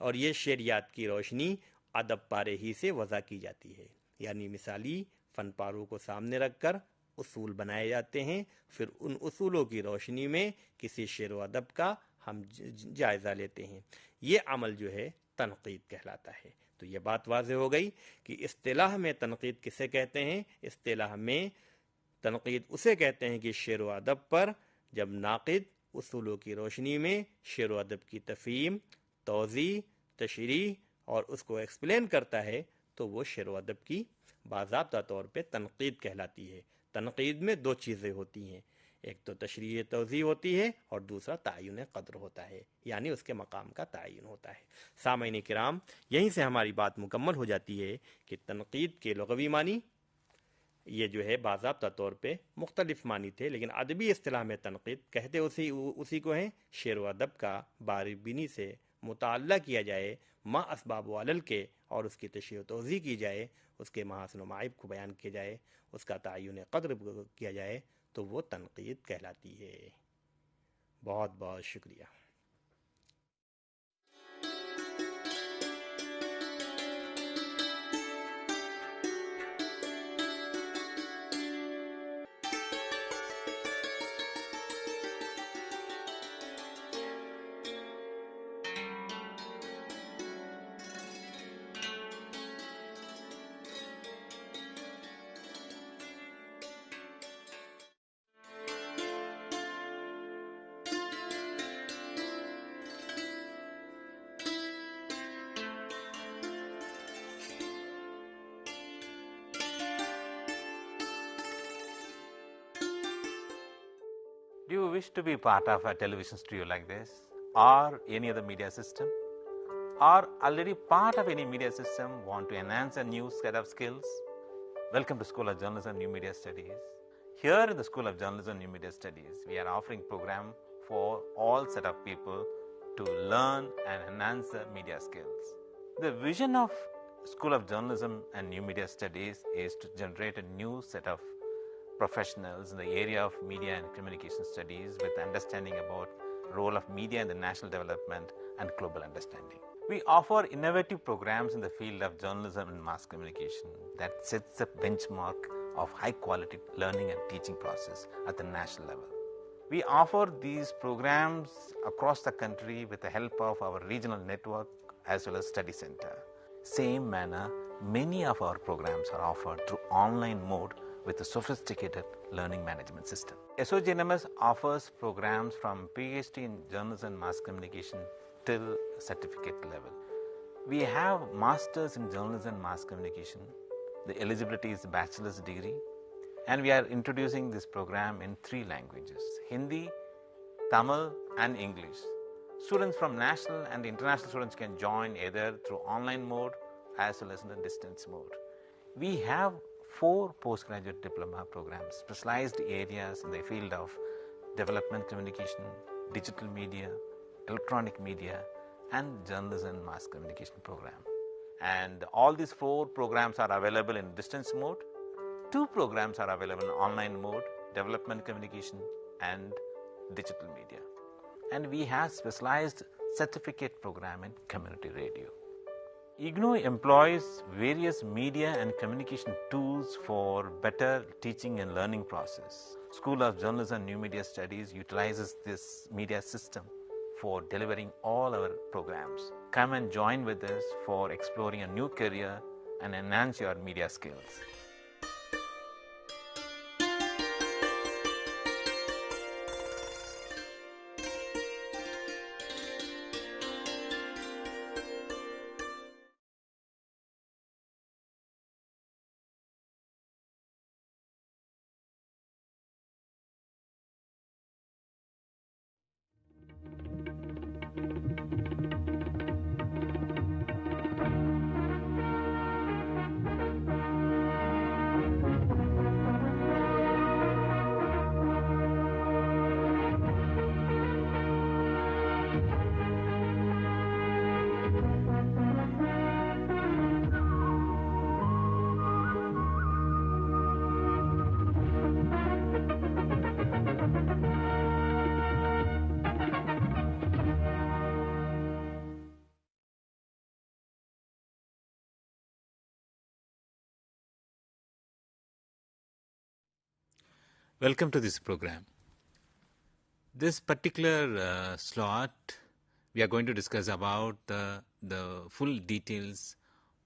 اور یہ شعریات کی روشنی ادب پارے ہی سے وضع کی جاتی ہے، یعنی مثالی فن پاروں کو سامنے رکھ کر اصول بنائے جاتے ہیں، پھر ان اصولوں کی روشنی میں کسی شعر و ادب کا ہم جائزہ لیتے ہیں۔ یہ عمل جو ہے تنقید کہلاتا ہے۔ تو یہ بات واضح ہو گئی کہ اصطلاح میں تنقید کسے کہتے ہیں؟ اصطلاح میں تنقید اسے کہتے ہیں کہ شعر و ادب پر جب ناقد اصولوں کی روشنی میں شعر و ادب کی تفہیم، توضیح، تشریح اور اس کو ایکسپلین کرتا ہے تو وہ شعر و ادب کی باضابطہ طور پہ تنقید کہلاتی ہے۔ تنقید میں دو چیزیں ہوتی ہیں، ایک تو تشریح توضیح ہوتی ہے اور دوسرا تعین قدر ہوتا ہے، یعنی اس کے مقام کا تعین ہوتا ہے۔ سامعین کرام، یہیں سے ہماری بات مکمل ہو جاتی ہے کہ تنقید کے لغوی معنی یہ جو ہے باضابطہ طور پہ مختلف معنی تھے، لیکن ادبی اصطلاح میں تنقید کہتے اسی کو ہیں۔ شعر و ادب کا باریک بینی سے مطالعہ کیا جائے، ما اسباب و علل کے، اور اس کی تشریح و توضیح کی جائے، اس کے محاسن و معائب کو بیان کیا جائے، اس کا تعین قدر کیا جائے، تو وہ تنقید کہلاتی ہے۔ بہت بہت شکریہ۔ Do you wish to be part of a television studio like this, or any other media system, or already part of any media system, want to enhance a new set of skills? Welcome to School of Journalism and New Media Studies. Here in the School of Journalism and New Media Studies, we are offering program for all set of people to learn and enhance their media skills. The vision of School of Journalism and New Media Studies is to generate a new set of professionals in the area of media and communication studies with understanding about role of media in the national development and global understanding. We offer innovative programs in the field of journalism and mass communication that sets the benchmark of high quality learning and teaching process at the national level. We offer these programs across the country with the help of our regional network as well as study center. Same manner, many of our programs are offered through online mode with a sophisticated learning management system. SOJNMS offers programs from PhD in Journalism and Mass Communication till certificate level. We have Masters in Journalism and Mass Communication. The eligibility is Bachelor's degree, and we are introducing this program in 3 languages: Hindi, Tamil and English. Students from national and international students can join either through online mode as well as in the distance mode. We have 4 postgraduate diploma programs, specialized areas in the field of development communication, digital media, electronic media and journalism and mass communication program. And all these 4 programs are available in distance mode. 2 programs are available in online mode, development communication and digital media. And we have specialized certificate program in community radio. IGNOU employs various media and communication tools for better teaching and learning process. School of Journalism and New Media Studies utilizes this media system for delivering all our programs. Come and join with us for exploring a new career and enhance your media skills. Welcome to this program. This particular slot, we are going to discuss about the full details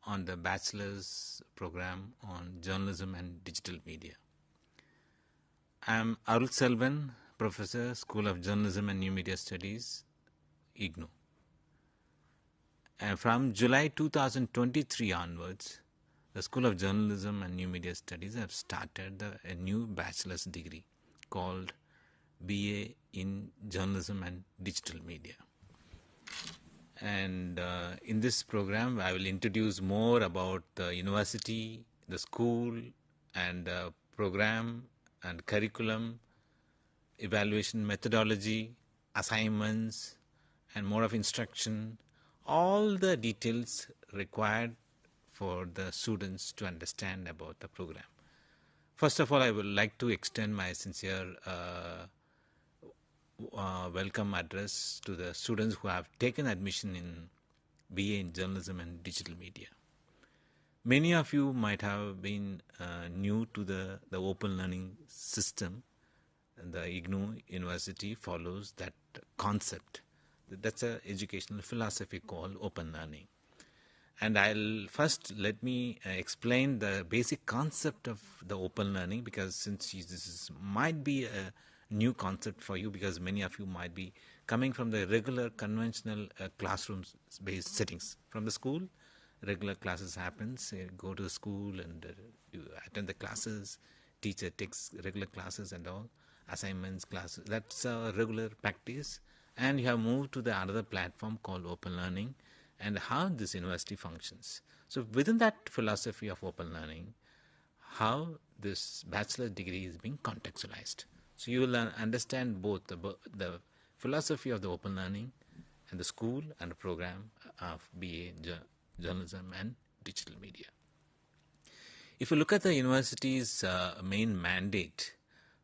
on the bachelor's program on journalism and digital media. I am Arul Selvan, Professor, School of Journalism and New Media Studies, IGNOU. And from July 2023 onwards, the School of Journalism and New Media Studies have started a new bachelor's degree called BA in Journalism and Digital Media. And in this program, I will introduce more about the university, the school, and the program and curriculum, evaluation methodology, assignments, and mode of instruction, all the details required for the students to understand about the program. First of all, I would like to extend my sincere welcome address to the students who have taken admission in BA in Journalism and Digital Media. Many of you might have been new to the open learning system. The IGNOU University follows that concept. That's an educational philosophy called open learning. And let me explain the basic concept of the open learning, because since might be a new concept for you, because many of you might be coming from the regular conventional classrooms based settings. From the school, regular classes happens, you go to the school and you attend the classes, teacher takes regular classes and all, assignments, classes, that's a regular practice. And you have moved to the another platform called open learning, and how this university functions. So within that philosophy of open learning, how this bachelor's degree is being contextualized. So you will understand both the philosophy of the open learning and the school and the program of BA Journalism and Digital Media. If you look at the university's main mandate,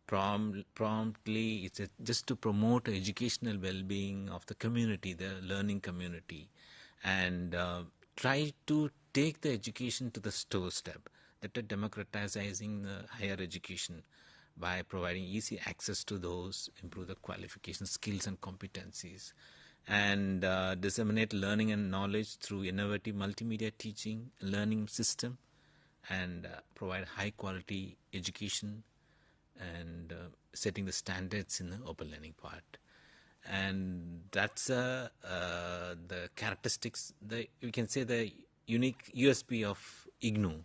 promptly it's just to promote educational well-being of the community, the learning community, and try to take the education to the doorstep, that are democratizing the higher education by providing easy access to those, improve the qualification, skills and competencies, and disseminate learning and knowledge through innovative multimedia teaching, learning system, and provide high quality education and setting the standards in the open learning part. And that's the characteristics, we can say the unique USP of IGNOU.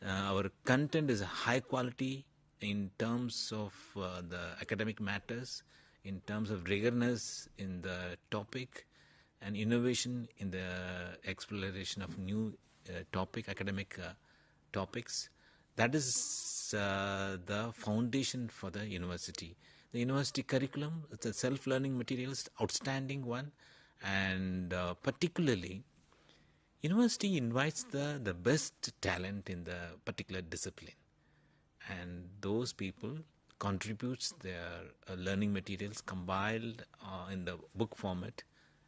Our content is high quality in terms of the academic matters, in terms of rigorousness in the topic, and innovation in the exploration of new academic topics. That is the foundation for the university. The university curriculum, the self-learning materials, outstanding one, and particularly, university invites the best talent in the particular discipline, and those people contributes their learning materials compiled in the book format,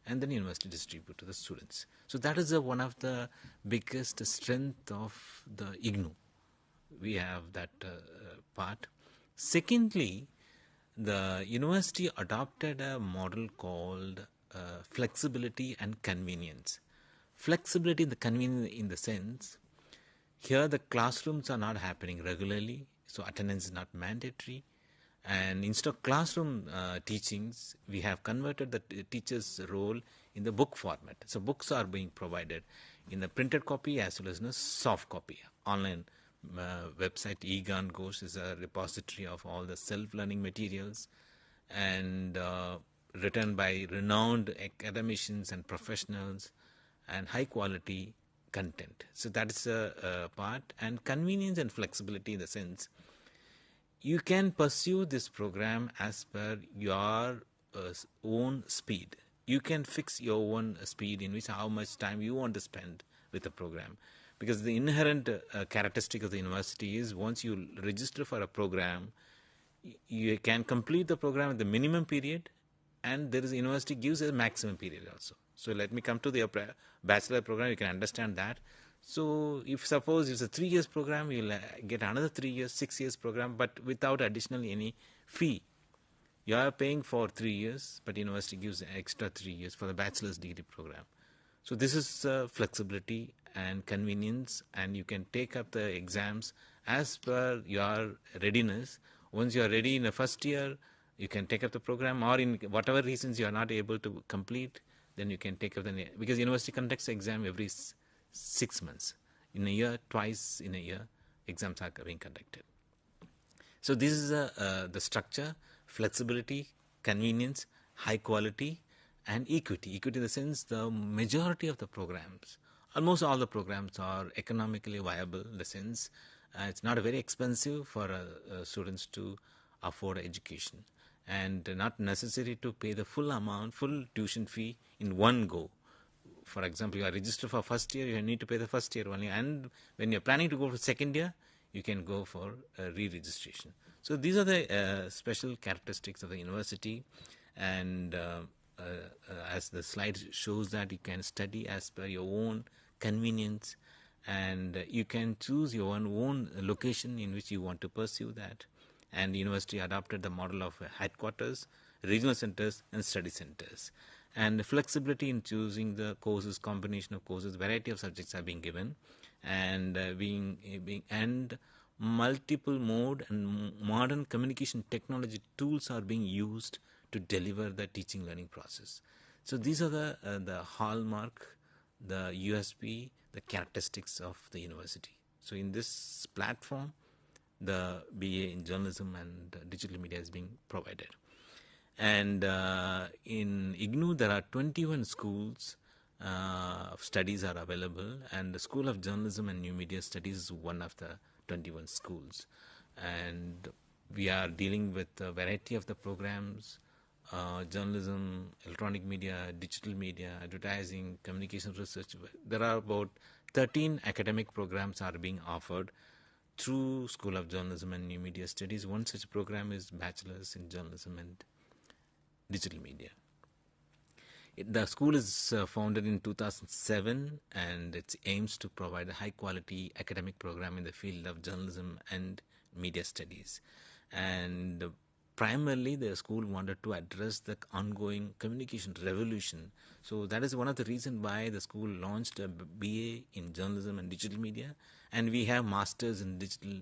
and then university distribute to the students. So that is one of the biggest strength of the IGNOU. We have that part. Secondly, the university adopted a model called flexibility and convenience. Flexibility and the convenience in the sense, here the classrooms are not happening regularly, so attendance is not mandatory. And instead of classroom teachings, we have converted the teacher's role in the book format. So books are being provided in the printed copy as well as in a soft copy. Online website eGAN Ghosh is a repository of all the self-learning materials and written by renowned academicians and professionals, and high quality content. So that is a part. And convenience and flexibility in the sense, you can pursue this program as per your own speed. You can fix your own speed in which how much time you want to spend with the program. Because the inherent characteristic of the university is once you register for a program, you can complete the program at the minimum period, and there is university gives a maximum period also. So let me come to the bachelor program, you can understand that. So if suppose it's a 3 years program, you'll get another 3 years, 6 years program, but without additional any fee. You are paying for 3 years, but university gives an extra 3 years for the bachelor's degree program. So this is flexibility and convenience, and you can take up the exams as per your readiness. Once you are ready in the first year, you can take up the program, or in whatever reasons you are not able to complete, then you can take up the, because university conducts exam every 6 months. In a year, twice in a year, exams are being conducted. So this is the structure: flexibility, convenience, high quality, and equity. Equity in the sense, the majority of the programs, almost all the programs are economically viable in the sense, it's not very expensive for students to afford education, and not necessary to pay the full amount, full tuition fee in one go. For example, you are registered for first year, you need to pay the first year only, and when you are planning to go for second year, you can go for re-registration. So these are the special characteristics of the university, and as the slide shows that you can study as per your own convenience, and you can choose your own location in which you want to pursue that. And the university adopted the model of headquarters, regional centers, and study centers. And the flexibility in choosing the courses, combination of courses, variety of subjects are being given, and and multiple mode and modern communication technology tools are being used to deliver the teaching learning process. So these are the hallmark, the USP, the characteristics of the university. So in this platform, the BA in journalism and digital media is being provided. And in IGNOU, there are 21 schools of studies are available, and the School of Journalism and New Media Studies is one of the 21 schools. And we are dealing with a variety of the programs, journalism, electronic media, digital media, advertising, communication research. There are about 13 academic programs are being offered through School of Journalism and New Media Studies. One such program is Bachelor's in Journalism and Digital Media. The school is founded in 2007, and it aims to provide a high-quality academic program in the field of journalism and media studies. And primarily the school wanted to address the ongoing communication revolution. So that is one of the reasons why the school launched a BA in journalism and digital media, and we have masters in digital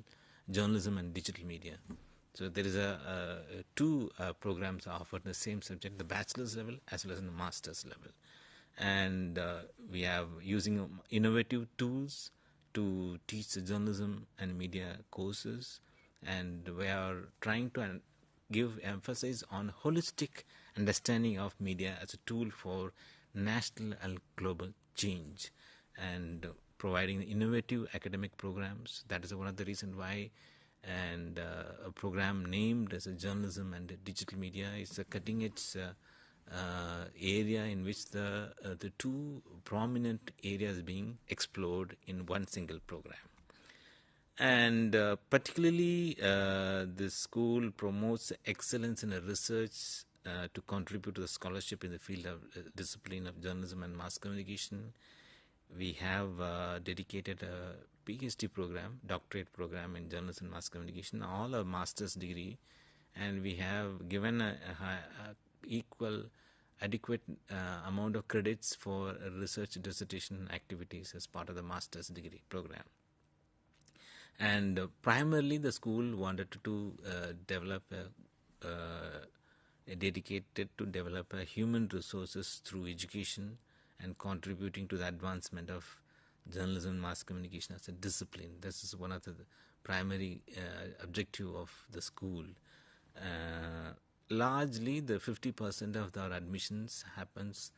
journalism and digital media. So there is two programs offered the same subject, the bachelor's level as well as the master's level. And we have using innovative tools to teach the journalism and media courses, and we are trying to give emphasis on holistic understanding of media as a tool for national and global change, and providing innovative academic programs. That is one of the reasons why, and a program named as a journalism and digital media is a cutting edge area in which the two prominent areas being explored in one single program. And particularly the school promotes excellence in research to contribute to the scholarship in the field of discipline of journalism and mass communication. We have dedicated a PhD program, doctorate program in journalism and mass communication, all a master's degree, and we have given a equal adequate amount of credits for research dissertation activities as part of the master's degree program. And primarily the school wanted to develop dedicated to develop human resources through education and contributing to the advancement of journalism and mass communication as a discipline. This is one of the primary objective of the school. Largely the 50% of our admissions happens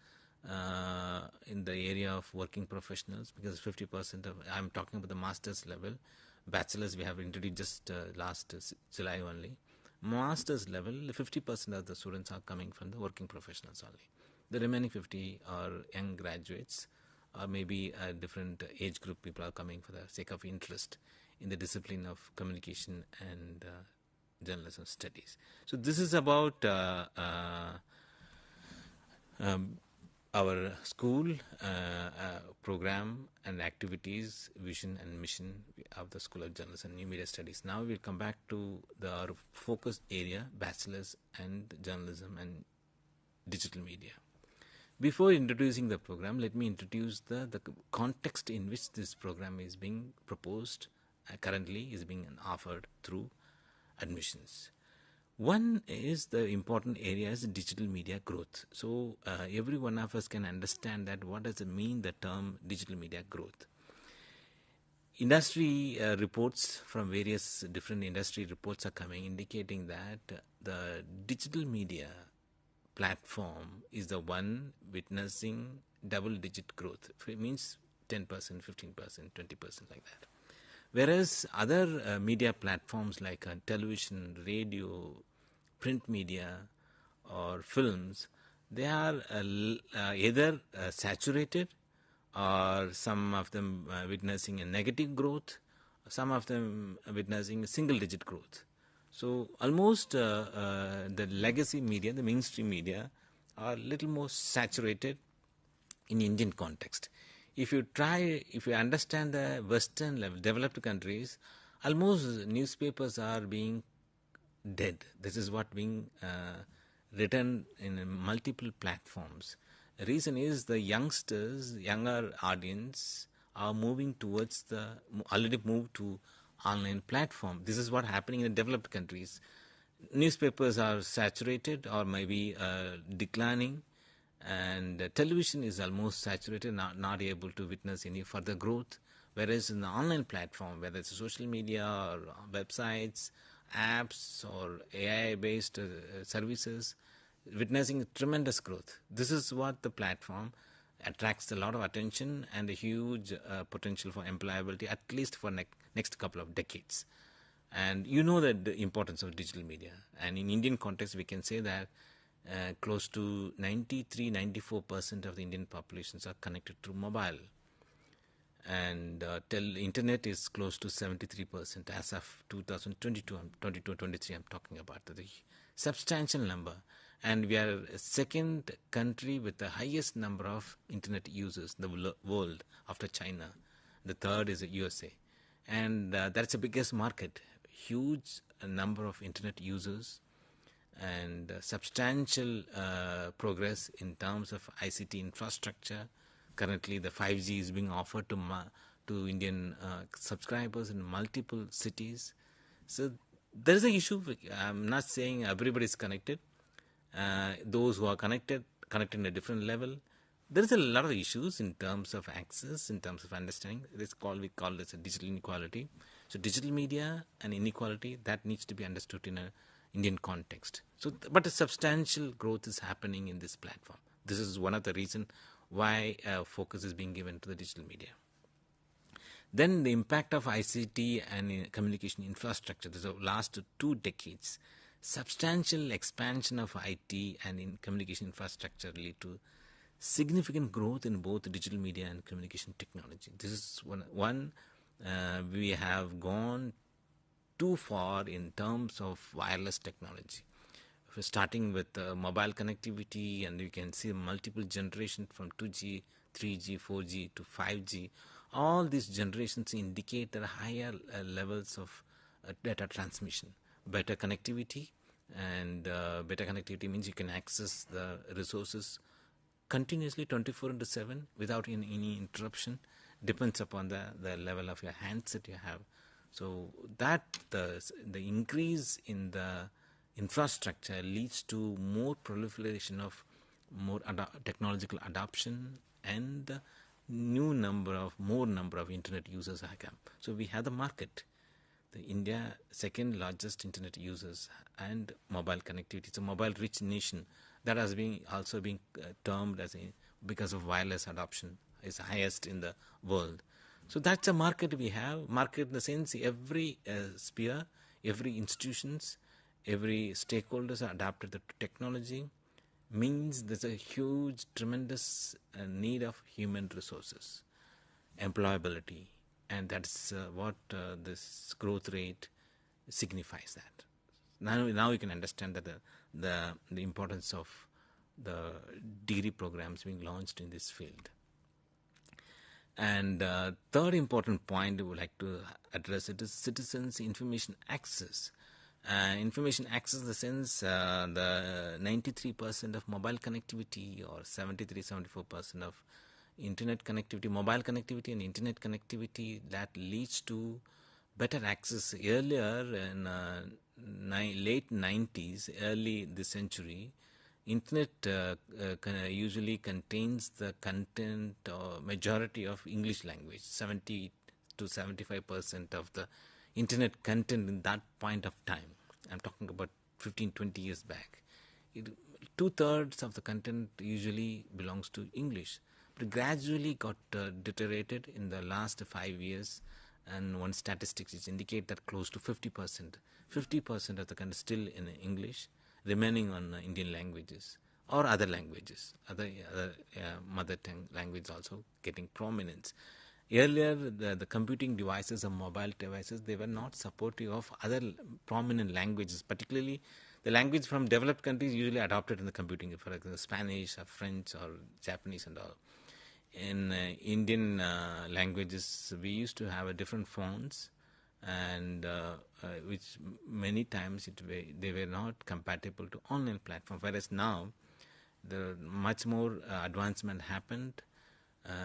in the area of working professionals, because 50% of, I'm talking about the master's level. Bachelors we have introduced just last July only. Master's level, 50% of the students are coming from the working professionals only. The remaining 50 are young graduates, or maybe a different age group people are coming for the sake of interest in the discipline of communication and journalism studies. So this is about our school program and activities, vision and mission of the School of Journalism and New Media Studies. Now we'll come back to our focus area, bachelor's and journalism and digital media. Before introducing the program, let me introduce the context in which this program is being proposed, currently is being offered through admissions. One is the important area is digital media growth. So every one of us can understand that what does it mean, the term digital media growth. Industry reports from various different industry reports are coming indicating that the digital media platform is the one witnessing double-digit growth. It means 10%, 15%, 20% like that. Whereas other media platforms like television, radio, print media or films, they are either saturated, or some of them witnessing a negative growth, some of them witnessing single-digit growth. So almost the legacy media, the mainstream media, are a little more saturated in Indian context. If you understand the Western level, developed countries, almost newspapers are being dead. This is what being written in multiple platforms. The reason is the younger audience are moving towards already moved to online platform. This is what happening in the developed countries. Newspapers are saturated or maybe declining, and television is almost saturated, not able to witness any further growth. Whereas in the online platform, whether it's social media or websites, apps or AI-based services, witnessing tremendous growth. This is what the platform attracts a lot of attention and a huge potential for employability, at least for next couple of decades. And you know that the importance of digital media. And in Indian context, we can say that close to 93-94% of the Indian populations are connected through mobile. And internet is close to 73% as of 2022-23 I'm talking about, the substantial number. And we are a second country with the highest number of internet users in the world after China. The third is the USA. And that's the biggest market, huge number of internet users. and substantial progress in terms of ICT infrastructure. Currently, the 5G is being offered to Indian subscribers in multiple cities. So there is an issue. I'm not saying everybody is connected. Those who are connected in a different level. There is a lot of issues in terms of access, in terms of understanding. We call this a digital inequality. So digital media and inequality, that needs to be understood in an Indian context. So, but a substantial growth is happening in this platform. This is one of the reasons why focus is being given to the digital media. Then the impact of ICT and communication infrastructure. This is the last 2 decades. Substantial expansion of IT and in communication infrastructure lead to significant growth in both digital media and communication technology. This is one we have gone too far in terms of wireless technology. We're starting with mobile connectivity, and you can see multiple generations from 2G, 3G, 4G to 5G. All these generations indicate that higher levels of data transmission, better connectivity, and better connectivity means you can access the resources continuously 24/7 without any interruption. Depends upon the level of your handset you have. So that the increase in the infrastructure leads to more proliferation of more technological adoption and more number of internet users have come. So we have the market. The India second largest internet users and mobile connectivity. It's a mobile rich nation that has been also being termed as because of wireless adoption is highest in the world. So that's a market we have. Market in the sense every sphere, every institutions, every stakeholders are adapted to technology, means there's a huge, tremendous need of human resources, employability, and that's what this growth rate signifies that. Now you can understand that the importance of the degree programs being launched in this field. And third important point we would like to address it is citizens' information access. Information access in the sense the 93% of mobile connectivity or 73-74% of internet connectivity, mobile connectivity and internet connectivity that leads to better access. Earlier in late 90s, early this century, internet usually contains the content or majority of English language, 70 to 75% of the internet content in that point of time. I'm talking about 15-20 years back. 2/3 of the content usually belongs to English, but gradually got deteriorated in the last 5 years. And one statistics is indicate that close to 50% of the content is still in English, remaining on Indian languages or other languages, other mother tongue language also getting prominence. Earlier, the computing devices or mobile devices, they were not supportive of other prominent languages, particularly the language from developed countries usually adopted in the computing, for example, Spanish or French or Japanese and all. In Indian languages, we used to have a different fonts, and which many times they were not compatible to online platform. Whereas now, much more advancement happened.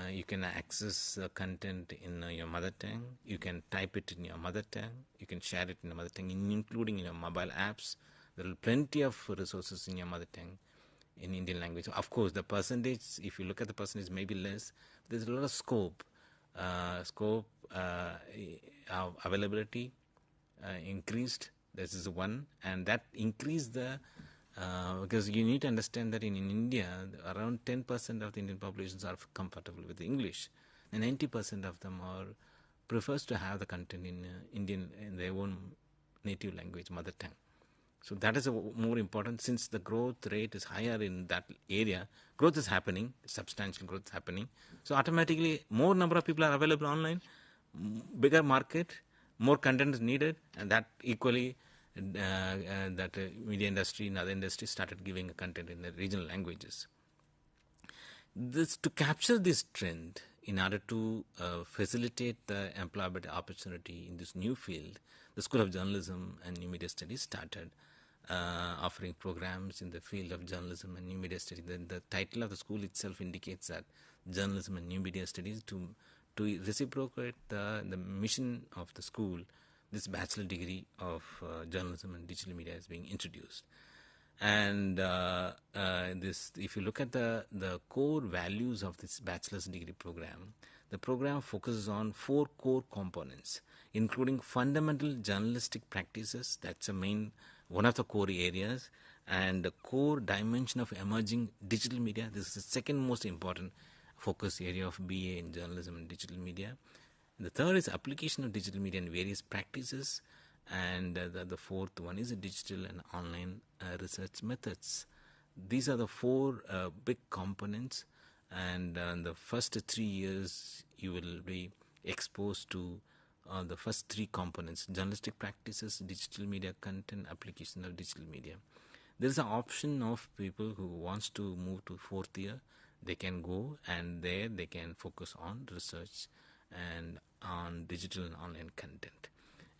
You can access content in your mother tongue. You can type it in your mother tongue. You can share it in your mother tongue, including in your mobile apps. There are plenty of resources in your mother tongue in Indian language. Of course, the percentage, if you look at the percentage, maybe less. There's a lot of scope. Availability increased. This is one, and that increased the because you need to understand that in India, around 10% of the Indian populations are comfortable with English, and 90% of them prefers to have the content in Indian in their own native language, mother tongue. So that is more important, since the growth rate is higher in that area. Growth is happening, substantial growth is happening. So automatically, more number of people are available online, bigger market, more content is needed, and that equally that media industry and other industries started giving content in the regional languages. To capture this trend, in order to facilitate the employability opportunity in this new field, the School of Journalism and New Media Studies started offering programs in the field of journalism and new media studies. The title of the school itself indicates that journalism and new media studies to reciprocate the mission of the school. This bachelor degree of journalism and digital media is being introduced. And this, if you look at the core values of this bachelor's degree program, the program focuses on 4 core components, including fundamental journalistic practices. That's a main one of the core areas, and the core dimension of emerging digital media. This is the second most important focus area of BA in journalism and digital media. And the third is application of digital media in various practices, and the fourth one is digital and online research methods. These are the 4 big components, and in the first 3 years you will be exposed to the first 3 components: journalistic practices, digital media content, application of digital media. There is an option of people who wants to move to 4th year. They can go, and there they can focus on research and on digital and online content.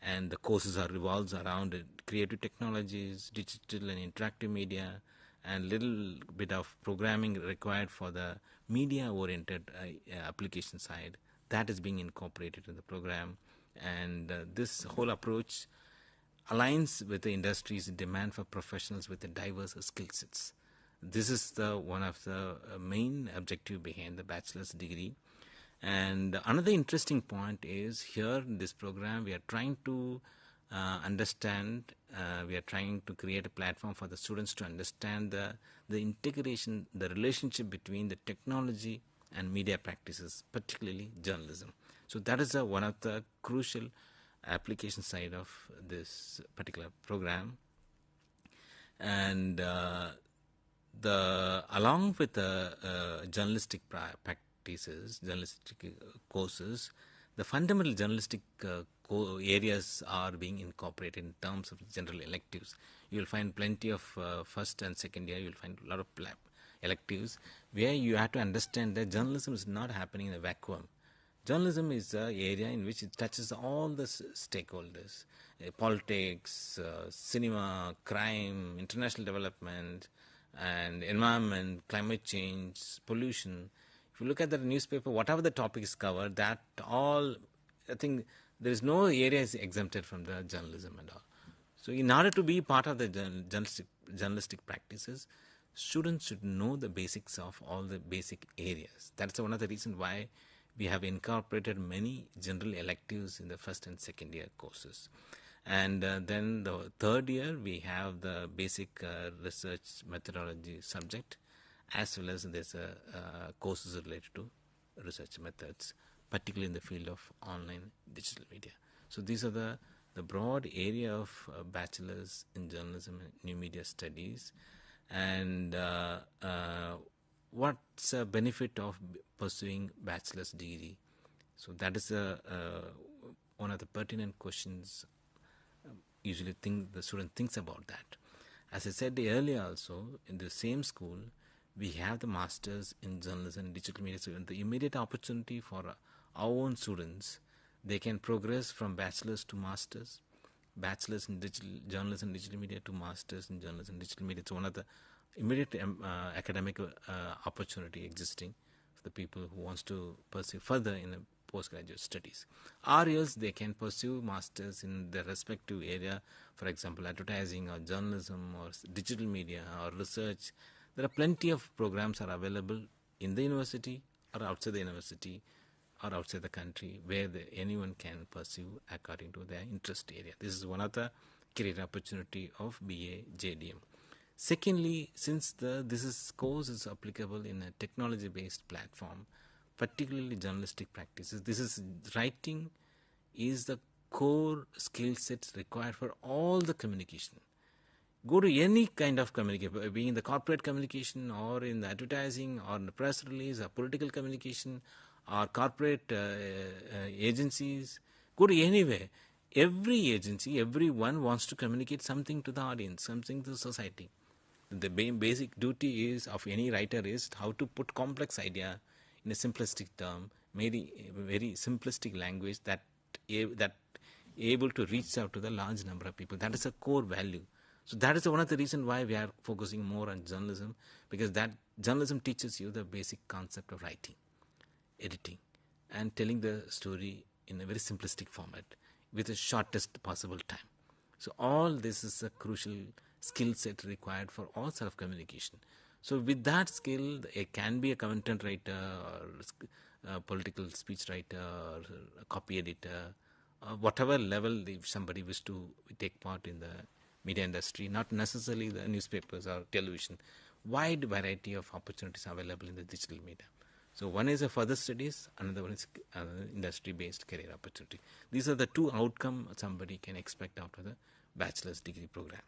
And the courses are revolves around creative technologies, digital and interactive media, and little bit of programming required for the media-oriented application side. That is being incorporated in the program, and this whole approach aligns with the industry's demand for professionals with the diverse skill sets. This is one of the main objective behind the bachelor's degree. And another interesting point is here in this program we are trying to we are trying to create a platform for the students to understand the integration, the relationship between the technology and media practices, particularly journalism. So that is one of the crucial application side of this particular program. And along with the journalistic practices, journalistic courses, the fundamental journalistic areas are being incorporated in terms of general electives. You will find plenty of first and second year, you will find a lot of electives where you have to understand that journalism is not happening in a vacuum. Journalism is an area in which it touches all the stakeholders, politics, cinema, crime, international development, and environment, climate change, pollution. If you look at the newspaper, whatever the topic is covered, that all, I think there is no area is exempted from the journalism and all. So in order to be part of the journalistic practices, students should know the basics of all the basic areas. That's one of the reasons why we have incorporated many general electives in the first and second year courses. And then the third year we have the basic research methodology subject, as well as there's courses related to research methods, particularly in the field of online digital media. So these are the broad area of bachelors in journalism and new media studies. And what's the benefit of pursuing bachelor's degree? So that is one of the pertinent questions usually the student thinks about that. As I said earlier also, in the same school, we have the masters in journalism and digital media. So the immediate opportunity for our own students, they can progress from bachelors to masters, bachelors in journalism and digital media to masters in journalism and digital media. It's one of the immediate academic opportunity existing for the people who wants to pursue further in the postgraduate studies. Or else they can pursue masters in their respective area, for example, advertising or journalism or digital media or research. There are plenty of programs are available in the university or outside the university or outside the country where anyone can pursue according to their interest area. This is one of the career opportunity of BA JDM. Secondly, since this course is applicable in a technology-based platform, particularly journalistic practices, writing is the core skill sets required for all the communication. Go to any kind of communication, being in the corporate communication or in the advertising or in the press release or political communication or corporate agencies, go to anywhere. Every agency, everyone wants to communicate something to the audience, something to society. The basic duty of any writer is how to put complex idea in a simplistic term, maybe very simplistic language that able to reach out to the large number of people. That is a core value So that is one of the reasons why we are focusing more on journalism, because that journalism teaches you the basic concept of writing, editing, and telling the story in a very simplistic format with the shortest possible time. So all this is a crucial skill set required for all sort of communication. So with that skill, it can be a content writer or a political speech writer or a copy editor, whatever level if somebody wishes to take part in the media industry, not necessarily the newspapers or television. Wide variety of opportunities available in the digital media. So one is a further studies, another one is industry-based career opportunity. These are the two outcomes somebody can expect out of the bachelor's degree program.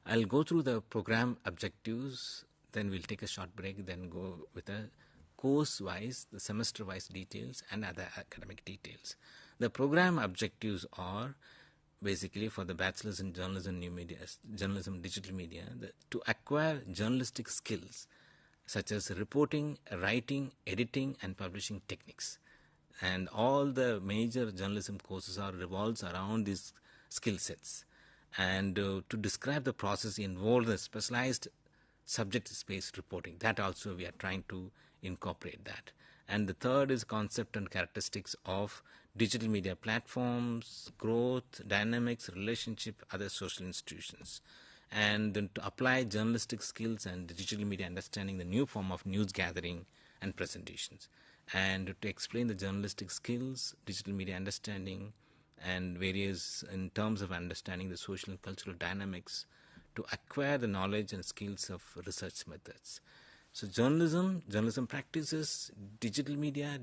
I'll go through the program objectives, then we'll take a short break, then go with the course-wise, the semester-wise details and other academic details. The program objectives are basically for the bachelor's in journalism, new media, journalism, digital media, to acquire journalistic skills such as reporting, writing, editing, and publishing techniques. And all the major journalism courses revolves around these skill sets. And to describe the process involved in specialized subject-based reporting. That also we are trying to incorporate that. And the third is concept and characteristics of digital media platforms, growth, dynamics, relationship, other social institutions. And then to apply journalistic skills and digital media understanding, the new form of news gathering and presentations. And to explain the journalistic skills, digital media understanding, and various in terms of understanding the social and cultural dynamics, to acquire the knowledge and skills of research methods. So journalism practices, digital media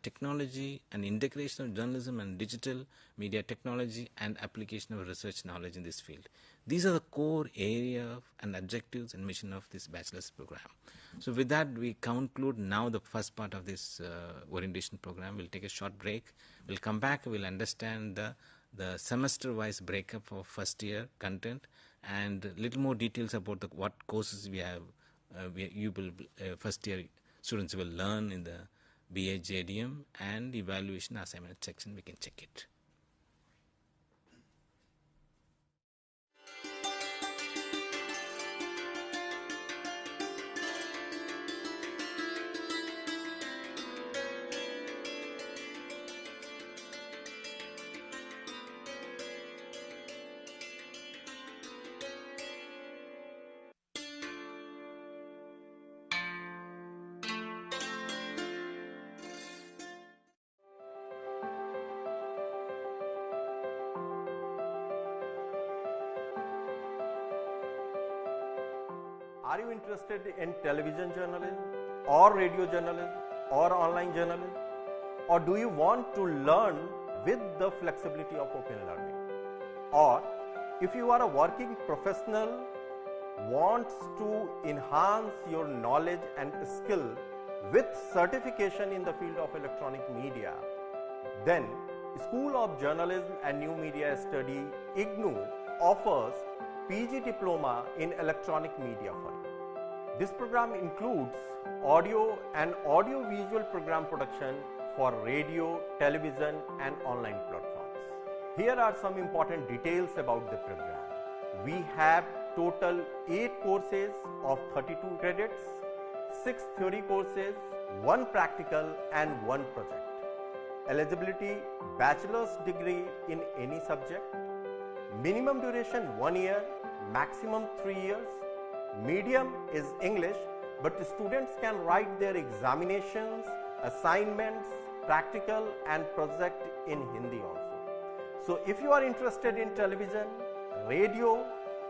technology, and integration of journalism and digital media technology and application of research knowledge in this field. These are the core area and objectives and mission of this bachelor's program. So with that, we conclude now the first part of this orientation program. We'll take a short break. We'll come back. We'll understand the semester-wise breakup of first year content and little more details about what courses we have. First year students will learn in the BA JDM, and evaluation assignment section we can check it. Are you interested in television journalism or radio journalism or online journalism? Or do you want to learn with the flexibility of open learning? Or if you are a working professional, wants to enhance your knowledge and skill with certification in the field of electronic media, then School of Journalism and New Media Study IGNOU offers PG Diploma in Electronic Media for you. This program includes audio and audio-visual program production for radio, television and online platforms. Here are some important details about the program. We have total 8 courses of 32 credits, 6 theory courses, 1 practical and 1 project. Eligibility: bachelor's degree in any subject. Minimum duration 1 year, maximum 3 years. Medium is English, but students can write their examinations, assignments, practical and project in Hindi also. So if you are interested in television, radio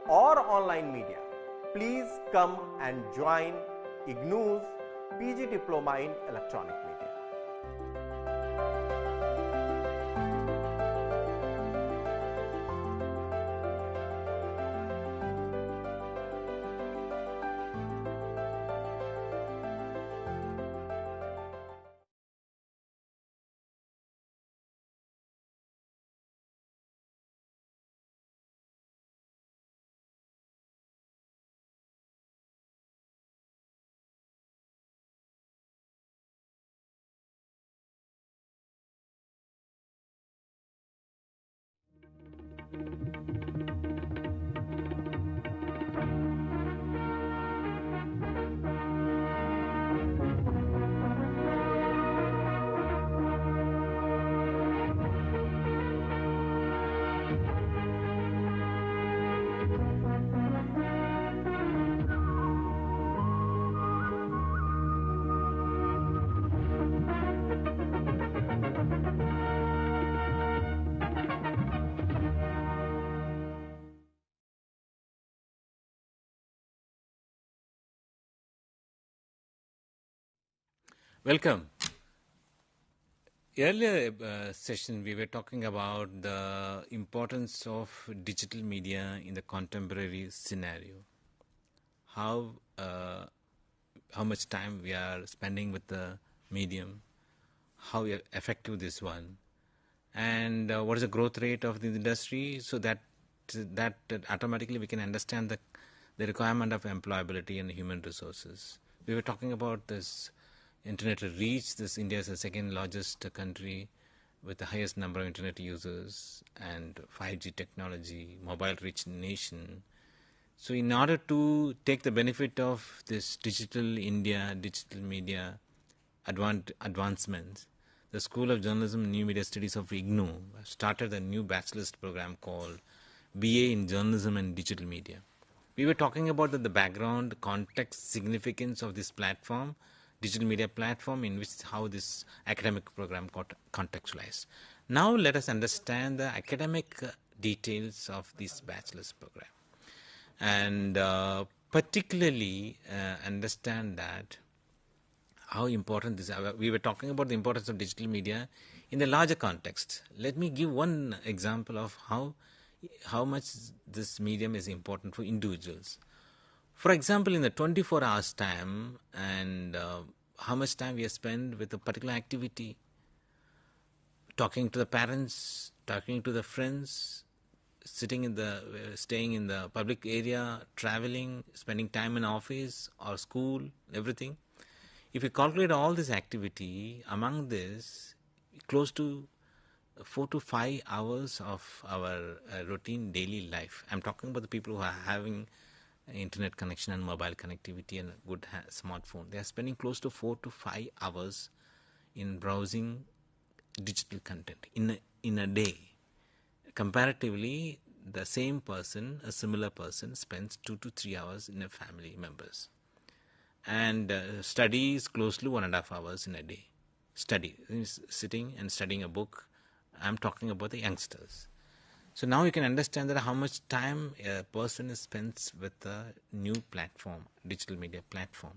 or online media, please come and join IGNOU's PG Diploma in Electronic Media. Welcome. Earlier session, we were talking about the importance of digital media in the contemporary scenario. How much time we are spending with the medium, how effective this one, and what is the growth rate of the industry, so that automatically we can understand the requirement of employability and human resources. We were talking about this internet reach. This India is the second largest country with the highest number of internet users, and 5G technology, mobile rich nation. So in order to take the benefit of this digital India, digital media advancements, the School of Journalism and New Media Studies of IGNOU started a new bachelor's program called BA in Journalism and Digital Media. We were talking about the background, context, significance of this platform, digital media platform, in which how this academic program got contextualized. Now let us understand the academic details of this bachelor's program, and particularly understand that how important this. We were talking about the importance of digital media in the larger context. Let me give one example of how much this medium is important for individuals. For example, in the 24 hours time, and how much time we have spent with a particular activity, talking to the parents, talking to the friends, staying in the public area, traveling, spending time in office or school, everything. If you calculate all this activity, among this, close to 4 to 5 hours of our routine daily life. I'm talking about the people who are having internet connection and mobile connectivity and a good smartphone. They are spending close to 4 to 5 hours in browsing digital content in a day. Comparatively, the same person, a similar person, spends 2 to 3 hours in a family members, and studies closely 1.5 hours in a day. Study is sitting and studying a book. I'm talking about the youngsters. So now you can understand that how much time a person spends with a new platform, digital media platform.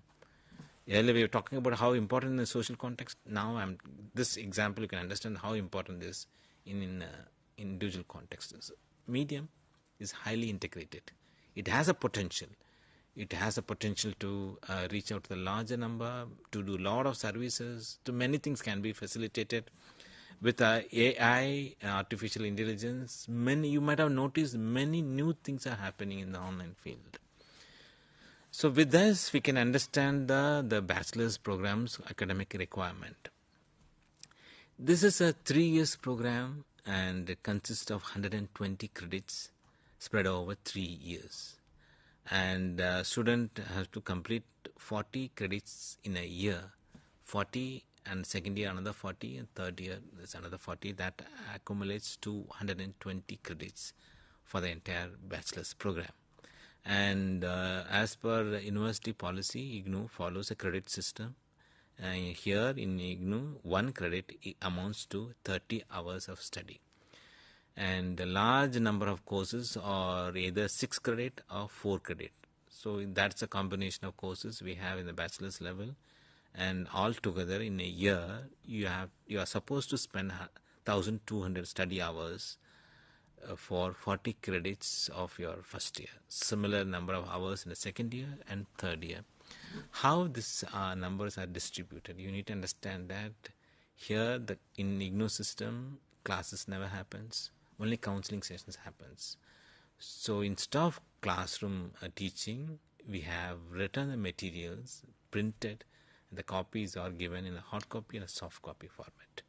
Earlier we were talking about how important in the social context. Now this example you can understand how important this in individual contexts. Medium is highly integrated. It has a potential. It has a potential to reach out to the larger number, to do a lot of services, to many things can be facilitated. With AI, artificial intelligence, you might have noticed many new things are happening in the online field. So with this, we can understand the bachelor's program's academic requirement. This is a 3 years program, and it consists of 120 credits spread over 3 years. And student has to complete 40 credits in a year, 40, and second year another 40, and third year there's another 40. That accumulates to 120 credits for the entire bachelor's program. And as per university policy, IGNOU follows a credit system. Here in IGNOU, 1 credit amounts to 30 hours of study. And a large number of courses are either 6 credit or 4 credit. So that's a combination of courses we have in the bachelor's level. And altogether in a year, you are supposed to spend 1,200 study hours for 40 credits of your first year. Similar number of hours in the second year and third year. How these numbers are distributed, you need to understand that here in IGNOU system, classes never happens. Only counseling sessions happens. So instead of classroom teaching, we have written the materials, printed. The copies are given in a hard copy and a soft copy format.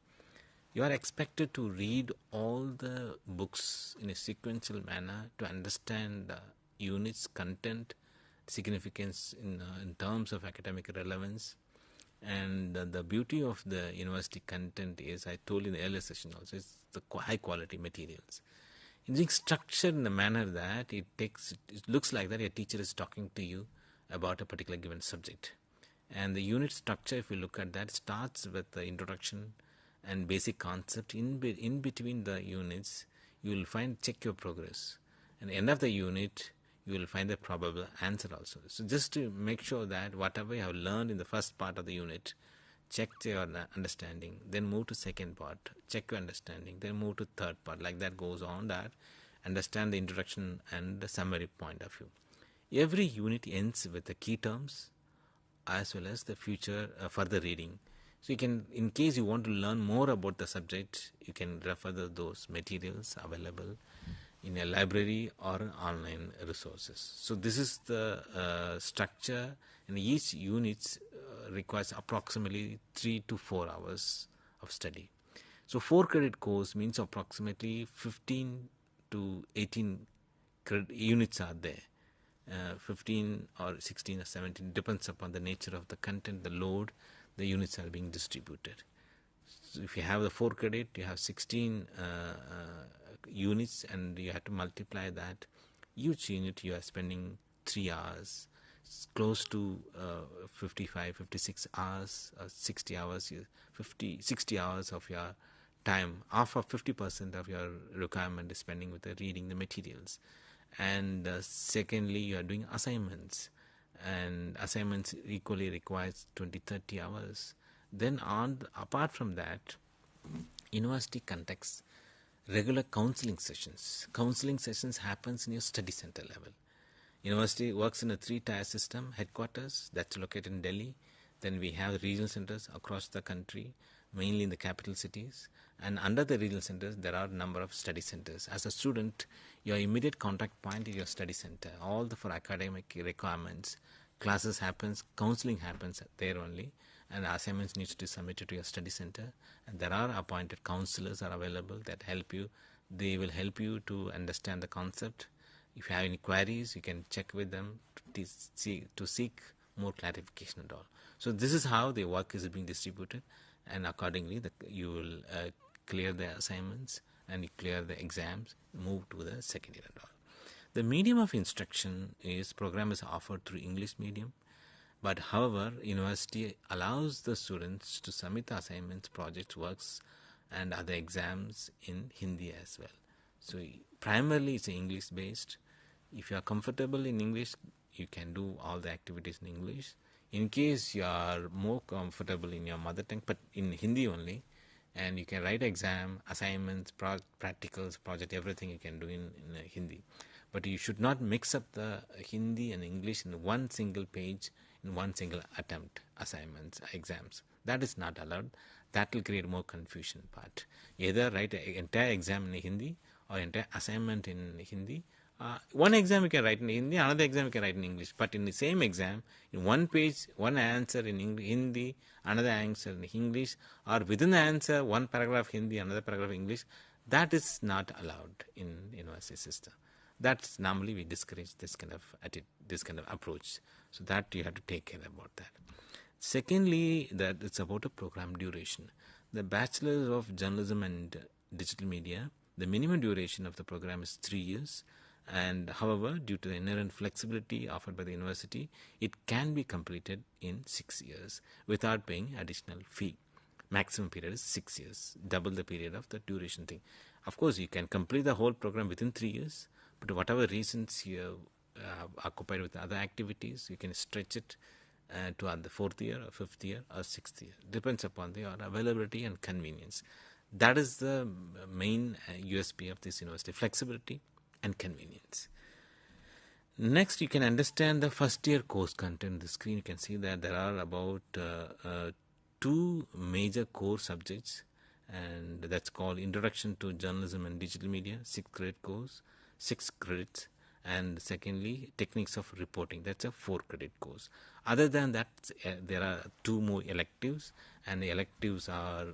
You are expected to read all the books in a sequential manner to understand the unit's content, significance in terms of academic relevance. And the beauty of the university content is, I told in the earlier session also, it's the high quality materials. It's being structured in a manner that it looks like that a teacher is talking to you about a particular given subject. And the unit structure, if you look at that, starts with the introduction and basic concept. In between the units, you will find check your progress. At the end of the unit, you will find the probable answer also. So just to make sure that whatever you have learned in the first part of the unit, check your understanding, then move to second part, check your understanding, then move to third part. Like that goes on, that understand the introduction and the summary point of view. Every unit ends with the key terms as well as the future further reading. So you can, in case you want to learn more about the subject, you can refer to those materials available in a library or online resources. So this is the structure, and each unit requires approximately 3 to 4 hours of study. So 4 credit course means approximately 15 to 18 units are there. 15 or 16 or 17 depends upon the nature of the content, the load, the units are being distributed. So if you have the 4 credit, you have 16 units, and you have to multiply that. Each unit you are spending 3 hours. It's close to 55, 56 hours, 60 hours, 60 hours of your time. Half of 50% of your requirement is spending with the reading the materials. And secondly, you are doing assignments, and assignments equally requires 20-30 hours. Then apart from that, university conducts regular counseling sessions. Counseling sessions happens in your study center level. University works in a 3-tier system: headquarters, that's located in Delhi. Then we have regional centers across the country, mainly in the capital cities. And under the regional centers, there are a number of study centers. As a student, your immediate contact point is your study center. All for academic requirements, classes happens, counseling happens there only, and assignments needs to be submitted to your study center. And there are appointed counselors are available that help you. They will help you to understand the concept. If you have any queries, you can check with them to seek more clarification and all. So this is how the work is being distributed, and accordingly you will clear the assignments and you clear the exams, move to the second year and all. The medium of instruction program is offered through English medium, but however, university allows the students to submit the assignments, projects, works and other exams in Hindi as well. So primarily it's English based. If you are comfortable in English, you can do all the activities in English. In case you are more comfortable in your mother tongue, but in Hindi only, and you can write exam, assignments, practicals, project, everything you can do in Hindi. But you should not mix up the Hindi and English in one single page, in one single attempt, assignments, exams. That is not allowed. That will create more confusion part. Either write an entire exam in Hindi or entire assignment in Hindi. One exam you can write in Hindi, another exam you can write in English. But in the same exam, in one page, one answer in Hindi, another answer in English, or within the answer, one paragraph Hindi, another paragraph English, that is not allowed in university system. That's normally we discourage this kind of approach. So that you have to take care about that. Secondly, that it's about a program duration. The Bachelor of Journalism and Digital Media, the minimum duration of the program is 3 years. And however, due to the inherent flexibility offered by the university, it can be completed in 6 years without paying additional fee. Maximum period is 6 years, double the period of the duration thing. Of course, you can complete the whole program within 3 years, but whatever reasons you are occupied with other activities, you can stretch it to the 4th year or 5th year or 6th year. Depends upon your availability and convenience. That is the main USP of this university: flexibility and convenience. Next, you can understand the first year course content. The screen you can see that there are about 2 major core subjects, and that's called Introduction to Journalism and Digital Media, 6 credit course, 6 credits, and secondly Techniques of Reporting, that's a 4 credit course. Other than that, there are 2 more electives, and the electives are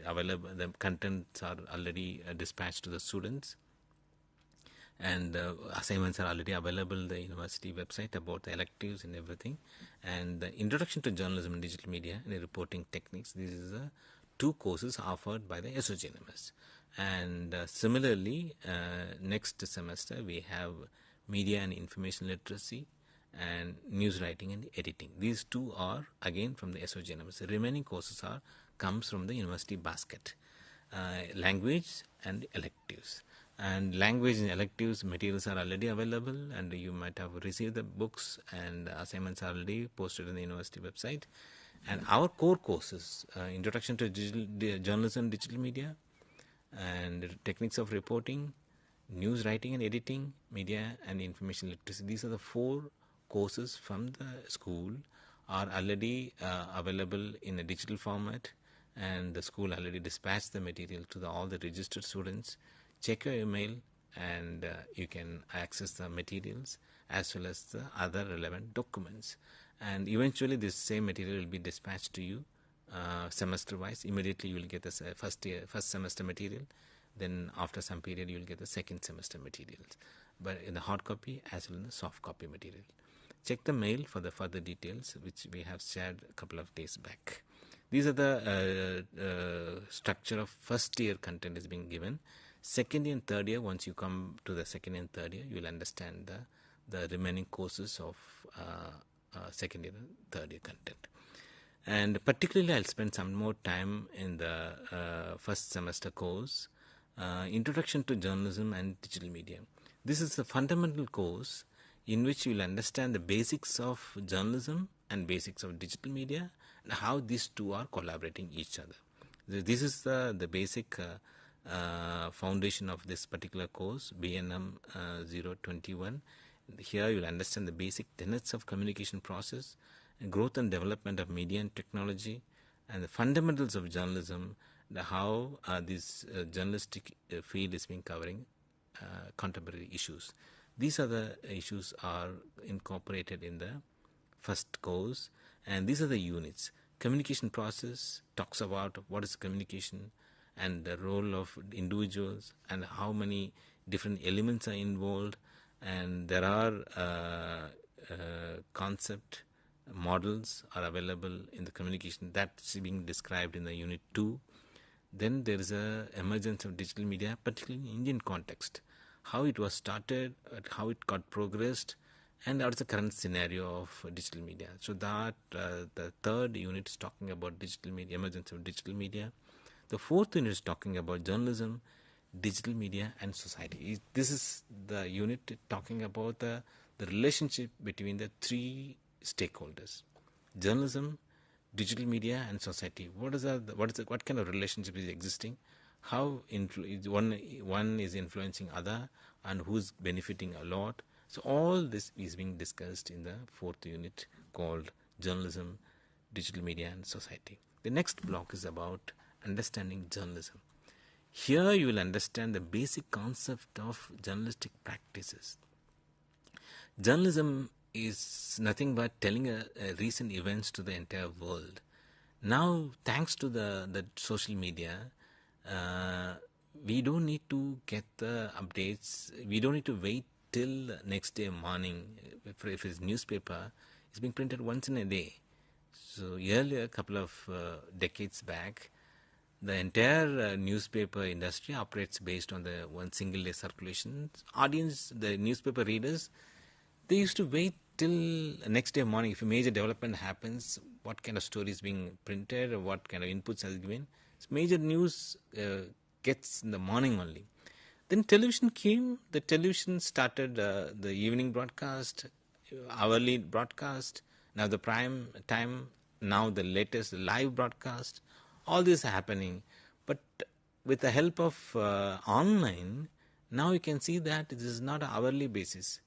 available, the contents are already dispatched to the students, and assignments are already available on the university website about the electives and everything. And the Introduction to Journalism and Digital Media and the Reporting Techniques, this is 2 courses offered by the SOJNMS. And similarly, next semester we have Media and Information Literacy and News Writing and Editing. These 2 are again from the SOJNMS. The remaining courses comes from the university basket. Language and electives. And language and electives materials are already available, and you might have received the books, and assignments are already posted on the university website. And our core courses, Introduction to Journalism, Digital Media, and Techniques of Reporting, News Writing and Editing, Media and Information Literacy. These are the 4 courses from the school are already available in a digital format, and the school already dispatched the material to all the registered students. Check your email and you can access the materials as well as the other relevant documents. And eventually this same material will be dispatched to you semester wise. Immediately you will get the first semester material, then after some period you will get the second semester materials, but in the hard copy as well as the soft copy material. Check the mail for the further details which we have shared a couple of days back. These are the structure of first year content is being given. Second year and third year, once you come to the second and third year, you will understand the remaining courses of second year and third year content. And particularly I'll spend some more time in the first semester course, Introduction to Journalism and Digital Media. This is the fundamental course in which you will understand the basics of journalism and basics of digital media and how these two are collaborating each other. This is the basic foundation of this particular course, BNM 021. Here you will understand the basic tenets of communication process, growth and development of media and technology, and the fundamentals of journalism, how this journalistic field is being covering contemporary issues. These are the issues are incorporated in the first course, and these are the units. Communication process talks about what is communication and the role of individuals and how many different elements are involved, and there are concept models are available in the communication that's being described in the unit 2. Then there is a emergence of digital media, particularly in Indian context, how it was started, how it got progressed, and what is the current scenario of digital media. So that the third unit is talking about digital media, emergence of digital media. The fourth unit is talking about journalism, digital media and society. This is the unit talking about the relationship between the 3 stakeholders: journalism, digital media and society. What kind of relationship is existing? How one is influencing other, and who's benefiting a lot. So all this is being discussed in the 4th unit called journalism, digital media and society. The next block is about understanding journalism. Here you will understand the basic concept of journalistic practices. Journalism is nothing but telling a recent events to the entire world. Now, thanks to the social media, we don't need to get the updates. We don't need to wait till next day morning. If it's newspaper, it's being printed once in a day. So earlier, a couple of decades back, the entire newspaper industry operates based on the one single day circulation. Audience, the newspaper readers, they used to wait till next day morning. If a major development happens, what kind of story is being printed, or what kind of inputs are given. So major news gets in the morning only. Then television came. The television started the evening broadcast, hourly broadcast, now the prime time, now the latest live broadcast. All this is happening. But with the help of online, now you can see that this is not an hourly basis.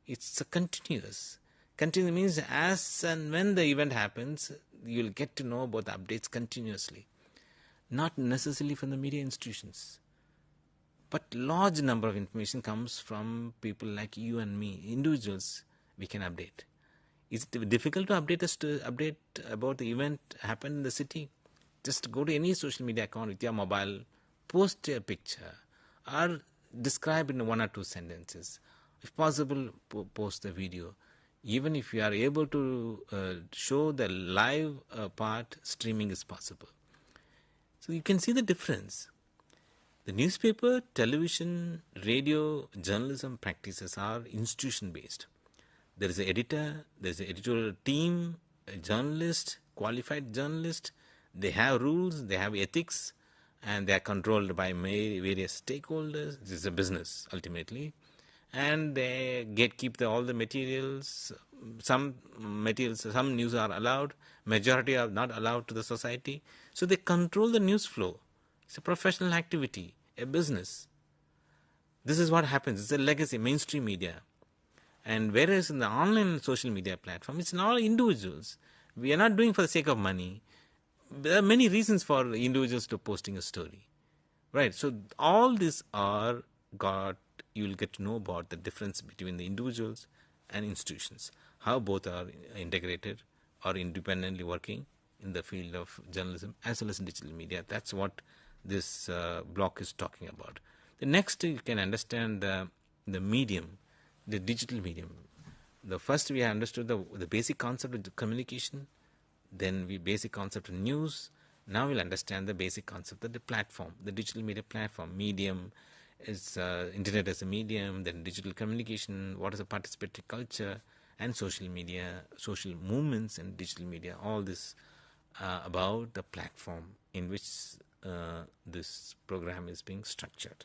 It's a continuous. Continuous means as and when the event happens, you'll get to know about the updates continuously. Not necessarily from the media institutions, but large number of information comes from people like you and me, individuals. We can update. Is it difficult to update about the event happened in the city? Just go to any social media account with your mobile, post a picture, or describe in 1 or 2 sentences. If possible, post the video. Even if you are able to show the live part, streaming is possible. So you can see the difference. The newspaper, television, radio, journalism practices are institution based. There is an editor, there is an editorial team, a journalist, qualified journalist. They have rules, they have ethics, and they are controlled by various stakeholders. This is a business ultimately. and they keep all the materials. Some materials, some news are allowed, majority are not allowed to the society. So they control the news flow. It's a professional activity, a business. This is what happens. It's a legacy, mainstream media. And whereas in the online social media platform, it's not individuals. We are not doing for the sake of money. There are many reasons for individuals to posting a story. Right. So all these are you will get to know about the difference between the individuals and institutions, how both are integrated or independently working in the field of journalism as well as in digital media. That's what this block is talking about. The next, you can understand the medium, the digital medium. The first, we understood the basic concept of communication, then basic concept of news. Now we'll understand the basic concept of the platform, the digital media platform. Medium is internet as a medium, then digital communication, what is a participatory culture, and social media, social movements and digital media. All this about the platform in which this program is being structured.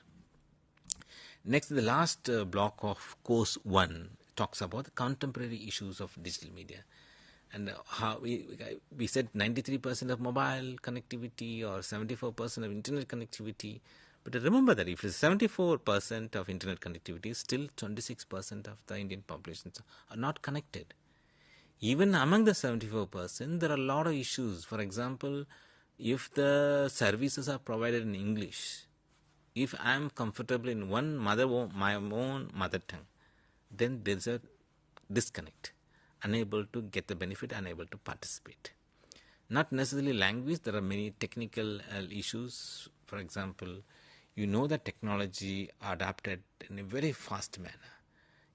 Next, the last block of course 1 talks about the contemporary issues of digital media. And how we said 93% of mobile connectivity or 74% of internet connectivity. But remember that if it's 74% of internet connectivity, still 26% of the Indian populations are not connected. Even among the 74%, there are a lot of issues. For example, if the services are provided in English, if I am comfortable in my own mother tongue, then there's a disconnect. Unable to get the benefit, unable to participate. Not necessarily language, there are many technical issues. For example, you know that technology adapted in a very fast manner.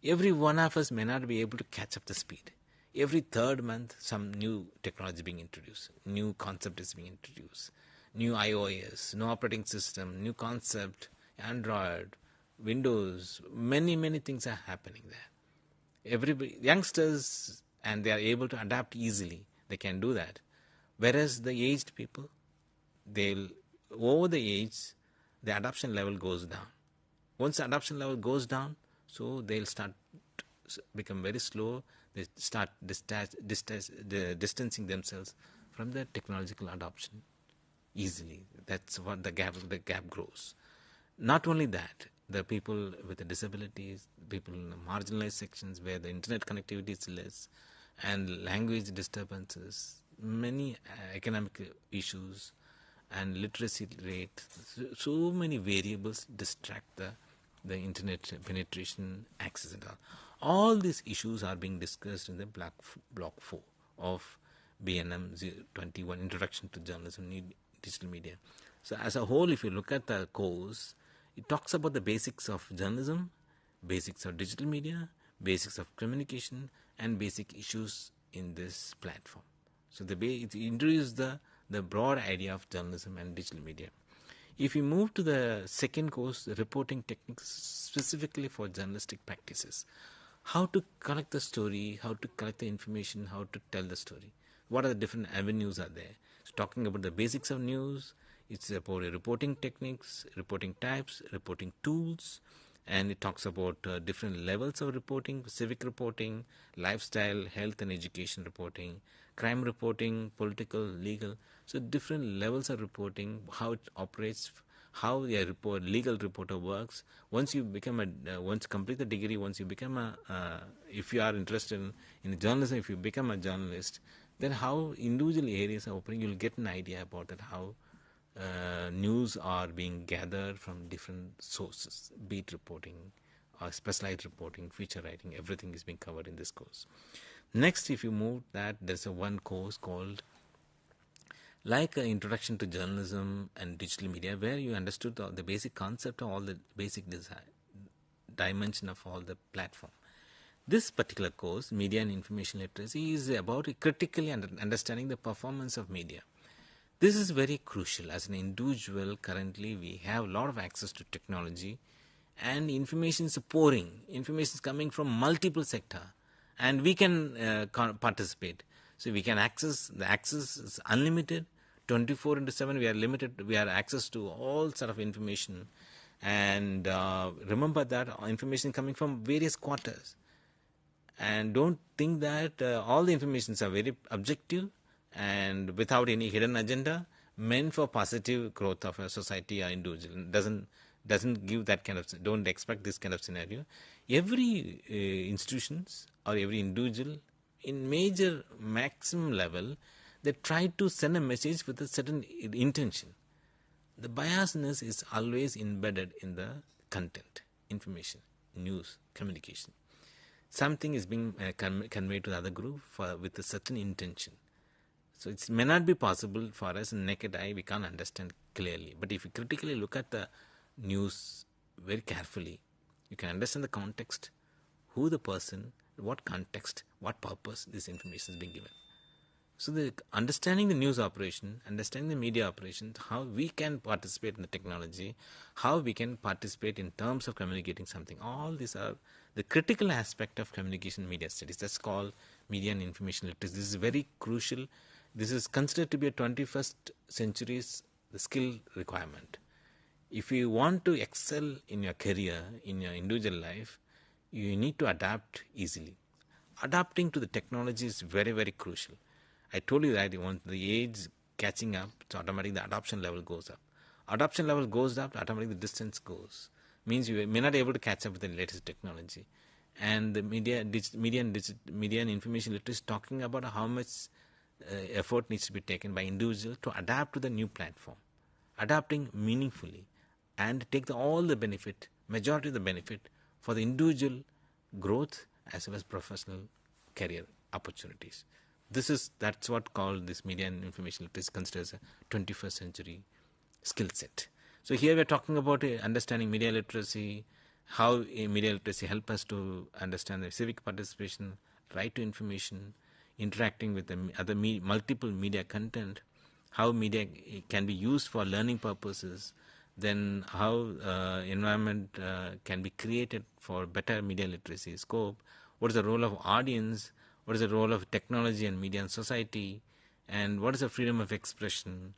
Every one of us may not be able to catch up the speed. Every third month, some new technology being introduced, new concept is being introduced, new iOS, new operating system, new concept, Android, Windows, many things are happening there. Everybody, youngsters, and they are able to adapt easily. They can do that. Whereas the aged people, over the age, the adoption level goes down. Once the adoption level goes down, so they'll start become very slow. They start distancing themselves from the technological adoption easily. That's what the gap grows. Not only that, the people with the disabilities, people in the marginalized sections where the internet connectivity is less, and language disturbances, many economic issues, and literacy rate, so many variables distract the internet penetration access and all. All these issues are being discussed in the block 4 of BNM 21, Introduction to Journalism in Digital Media. So as a whole, if you look at the course, it talks about the basics of journalism, basics of digital media, basics of communication, and basic issues in this platform. So it introduces the broad idea of journalism and digital media. If we move to the second course, the reporting techniques specifically for journalistic practices, how to collect the story, how to collect the information, how to tell the story, what are the different avenues are there. So talking about the basics of news, it's about reporting techniques, reporting types, reporting tools, and it talks about different levels of reporting, civic reporting, lifestyle, health and education reporting, crime reporting, political, legal. So different levels of reporting, how it operates, how a legal reporter works. Once you become once complete the degree, once you become if you are interested in journalism, if you become a journalist, then how individual areas are operating, you'll get an idea about that, how news are being gathered from different sources, beat reporting, or specialized reporting, feature writing, everything is being covered in this course. Next, if you move that, there's one course called like an Introduction to Journalism and Digital Media, where you understood the basic concept of all the basic dimension of all the platform. This particular course, Media and Information Literacy, is about critically understanding the performance of media. This is very crucial. As an individual, currently we have a lot of access to technology, and information is pouring. Information is coming from multiple sectors, and we can participate. So we can access, the access is unlimited, 24/7, we are limited, we have access to all sort of information. And remember that information coming from various quarters. And don't think that all the informations are very objective and without any hidden agenda, meant for positive growth of a society or individual. Doesn't give that kind of, don't expect this kind of scenario. Every institutions or every individual in major maximum level, they try to send a message with a certain intention. The biasness is always embedded in the content, information, news, communication. Something is being conveyed to the other group with a certain intention. So it may not be possible for us in naked eye, we can't understand clearly. But if you critically look at the news very carefully, you can understand the context, who the person, what context, what purpose this information is being given. So the understanding the news operation, understanding the media operations, how we can participate in the technology, how we can participate in terms of communicating something, all these are the critical aspect of communication media studies. That's called media and information literacy. This is very crucial. This is considered to be a 21st century's the skill requirement. If you want to excel in your career, in your individual life, you need to adapt easily. Adapting to the technology is very, very crucial. I told you that once the age catching up, so automatically the adoption level goes up. Adoption level goes up, automatically the distance goes. Means you may not be able to catch up with the latest technology. And the media and information literacy is talking about how much effort needs to be taken by individuals to adapt to the new platform. Adapting meaningfully and take all the benefit, majority of the benefit for the individual growth as well as professional career opportunities. That's what called this media and information literacy considered as a 21st century skill set. So here we are talking about understanding media literacy, how media literacy help us to understand the civic participation, right to information, interacting with the other multiple media content, how media can be used for learning purposes, then how environment can be created for better media literacy scope, what is the role of audience, what is the role of technology and media in society, and what is the freedom of expression,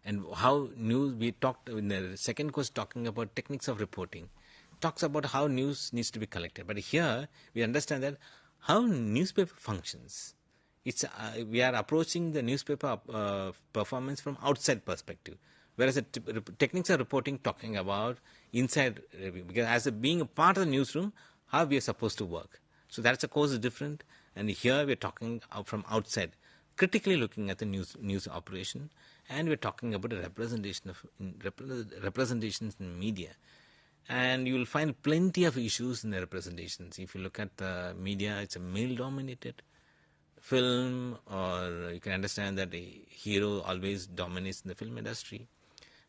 and how news, we talked in the second course talking about techniques of reporting, talks about how news needs to be collected. But here we understand that how newspaper functions. It's we are approaching the newspaper performance from outside perspective, whereas the techniques of reporting talking about inside review, because as being a part of the newsroom, how we are supposed to work. So that's a course is different, and here we're talking from outside, critically looking at the news operation, and we're talking about a representations in media. And you will find plenty of issues in the representations. If you look at the media, it's a male-dominated film, or you can understand that a hero always dominates in the film industry.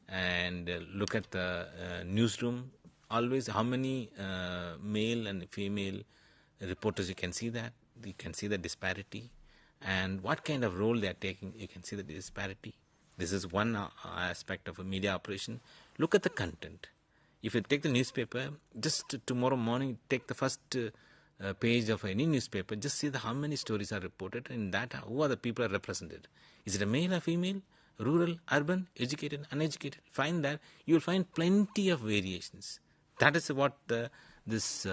And look at the newsroom, always how many male and female reporters, you can see that. You can see the disparity. And what kind of role they are taking, you can see the disparity. This is one aspect of a media operation. Look at the content. If you take the newspaper, just tomorrow morning, take the first page of any newspaper, just see how many stories are reported, and that who are the people are represented. Is it a male or female, rural, urban, educated, uneducated? Find that. You will find plenty of variations. That is what this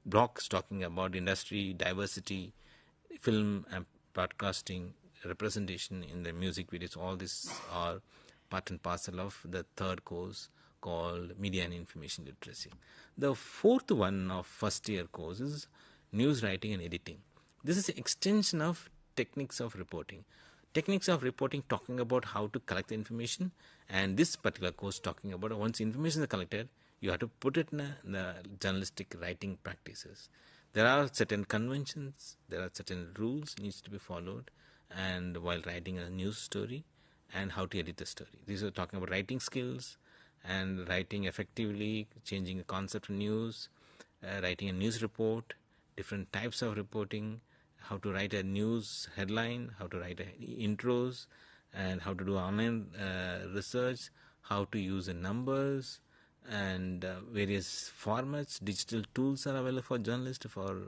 block is talking about: industry, diversity, film and broadcasting, representation in the music videos. All this are part and parcel of the third course called Media and Information Literacy. The fourth one of first year course is News Writing and Editing. This is an extension of Techniques of Reporting. Techniques of Reporting talking about how to collect the information, and this particular course talking about once information is collected, you have to put it in the journalistic writing practices. There are certain conventions, there are certain rules needs to be followed, and while writing a news story, and how to edit the story. These are talking about writing skills and writing effectively, changing the concept of news, writing a news report, different types of reporting, how to write a news headline, how to write intros, and how to do online research, how to use the numbers, and various formats. Digital tools are available for journalists for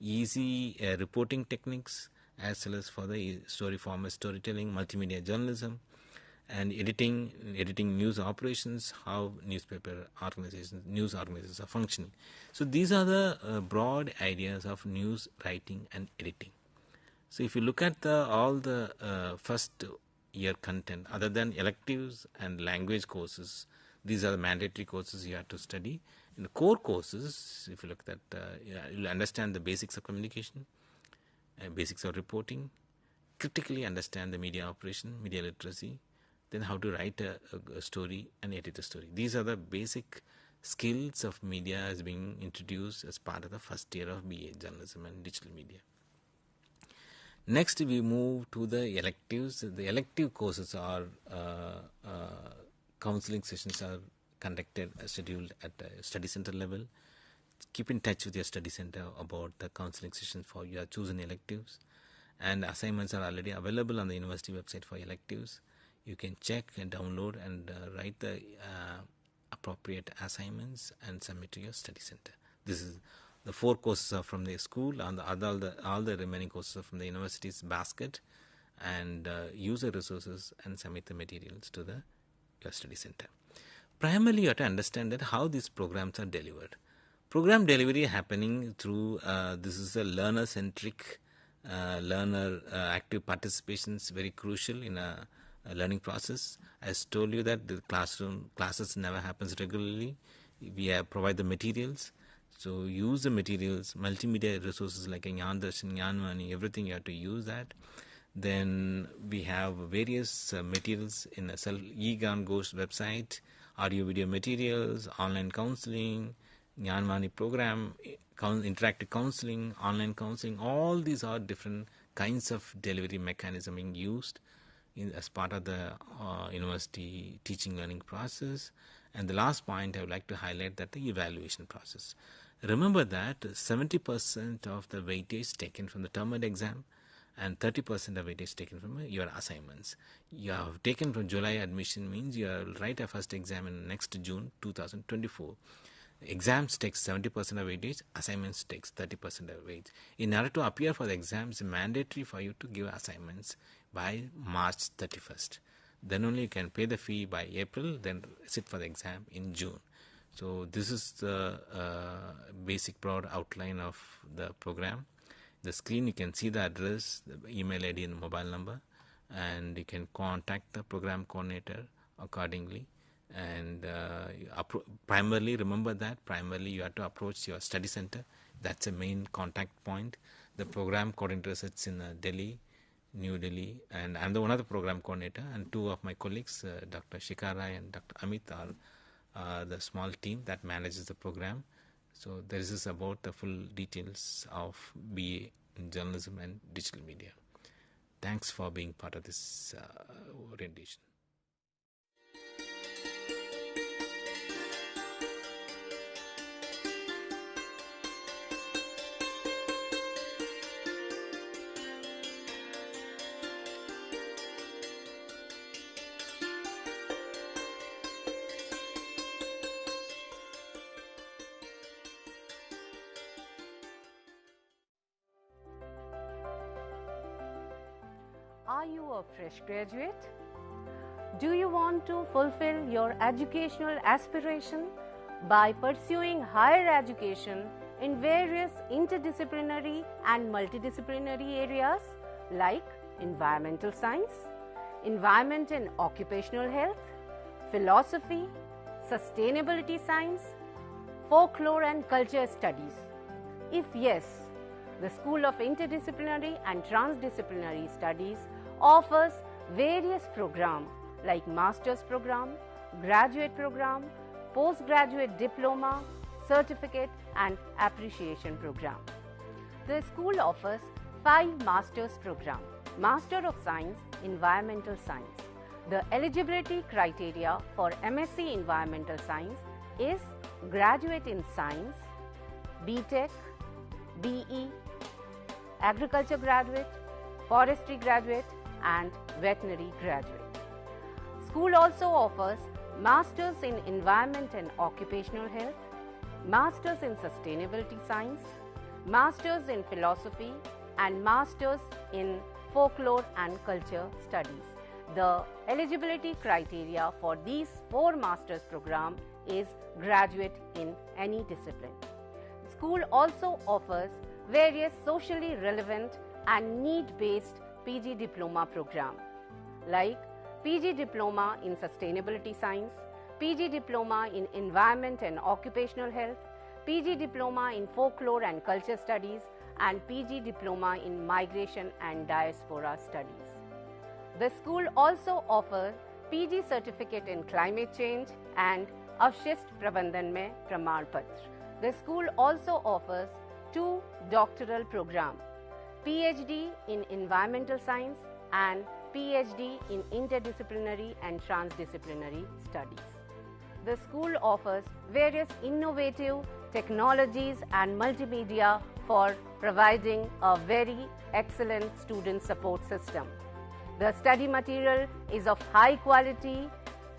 easy reporting techniques, as well as for the story format, storytelling, multimedia journalism. and editing news operations, how newspaper organizations, news organizations are functioning. So these are the broad ideas of news writing and editing. So if you look at all the first year content, other than electives and language courses, these are the mandatory courses you have to study. In the core courses, if you look at that, you'll understand the basics of communication, basics of reporting, critically understand the media operation, media literacy, then how to write a story and edit a story. These are the basic skills of media as being introduced as part of the first year of BA Journalism and Digital Media. Next, we move to the electives. The elective courses are counseling sessions are conducted as scheduled at the study center level. Keep in touch with your study center about the counseling sessions for your chosen electives. And assignments are already available on the university website for electives. You can check and download and write the appropriate assignments and submit to your study center. This is the 4 courses are from the school, and all the remaining courses are from the university's basket. And use the resources and submit the materials to your study center. Primarily, you have to understand that how these programs are delivered. Program delivery happening through this is a learner-centric, learner active participation is very crucial in a learning process. I told you that the classes never happens regularly. We provide the materials. So use the materials, multimedia resources like Gyan Darshan, Gyan Vani, everything you have to use that. Then we have various materials in the eGyan Ghosh website, audio video materials, online counseling, Gyan Vani program, interactive counseling, online counseling. All these are different kinds of delivery mechanism being used as part of the university teaching learning process. And the last point I would like to highlight that the evaluation process. Remember that 70% of the weightage taken from the term exam and 30% of weightage taken from your assignments. You have taken from July admission means you will write a first exam in next June 2024. Exams takes 70% of weightage, assignments takes 30% of weightage. In order to appear for the exams, it's mandatory for you to give assignments by March 31st. Then only you can pay the fee by April, then sit for the exam in June. So this is the basic broad outline of the program. The screen you can see the address, the email ID and the mobile number, and you can contact the program coordinator accordingly. And primarily, remember that primarily you have to approach your study center. That's a main contact point. The program coordinator sits in Delhi, New Delhi, and I'm the one of the program coordinator, and 2 of my colleagues, Dr. Shakir and Dr. Amit, are the small team that manages the program. So this is about the full details of BA in Journalism and Digital Media. Thanks for being part of this orientation. Are you a fresh graduate? Do you want to fulfill your educational aspiration by pursuing higher education in various interdisciplinary and multidisciplinary areas like environmental science, environment and occupational health, philosophy, sustainability science, folklore and culture studies? If yes, the School of Interdisciplinary and Transdisciplinary Studies offers various programs like Master's Program, Graduate Program, Postgraduate Diploma, Certificate and Appreciation Program. The school offers 5 Master's Program. Master of Science, Environmental Science. The eligibility criteria for MSc Environmental Science is Graduate in Science, BTech, BE, Agriculture Graduate, Forestry Graduate and Veterinary Graduate. School also offers Masters in Environment and Occupational Health, Masters in Sustainability Science, Masters in Philosophy and Masters in Folklore and Culture Studies. The eligibility criteria for these 4 master's programs is graduate in any discipline. The school also offers various socially relevant and need-based PG diploma programs like PG diploma in sustainability science, PG diploma in environment and occupational health, PG diploma in folklore and culture studies, and PG diploma in migration and diaspora studies. The school also offers PG certificate in climate change and Avshist Prabandhan mein Praman Patra. The school also offers 2 doctoral programs, PhD in environmental science and PhD in interdisciplinary and transdisciplinary studies. The school offers various innovative technologies and multimedia for providing a very excellent student support system. The study material is of high quality.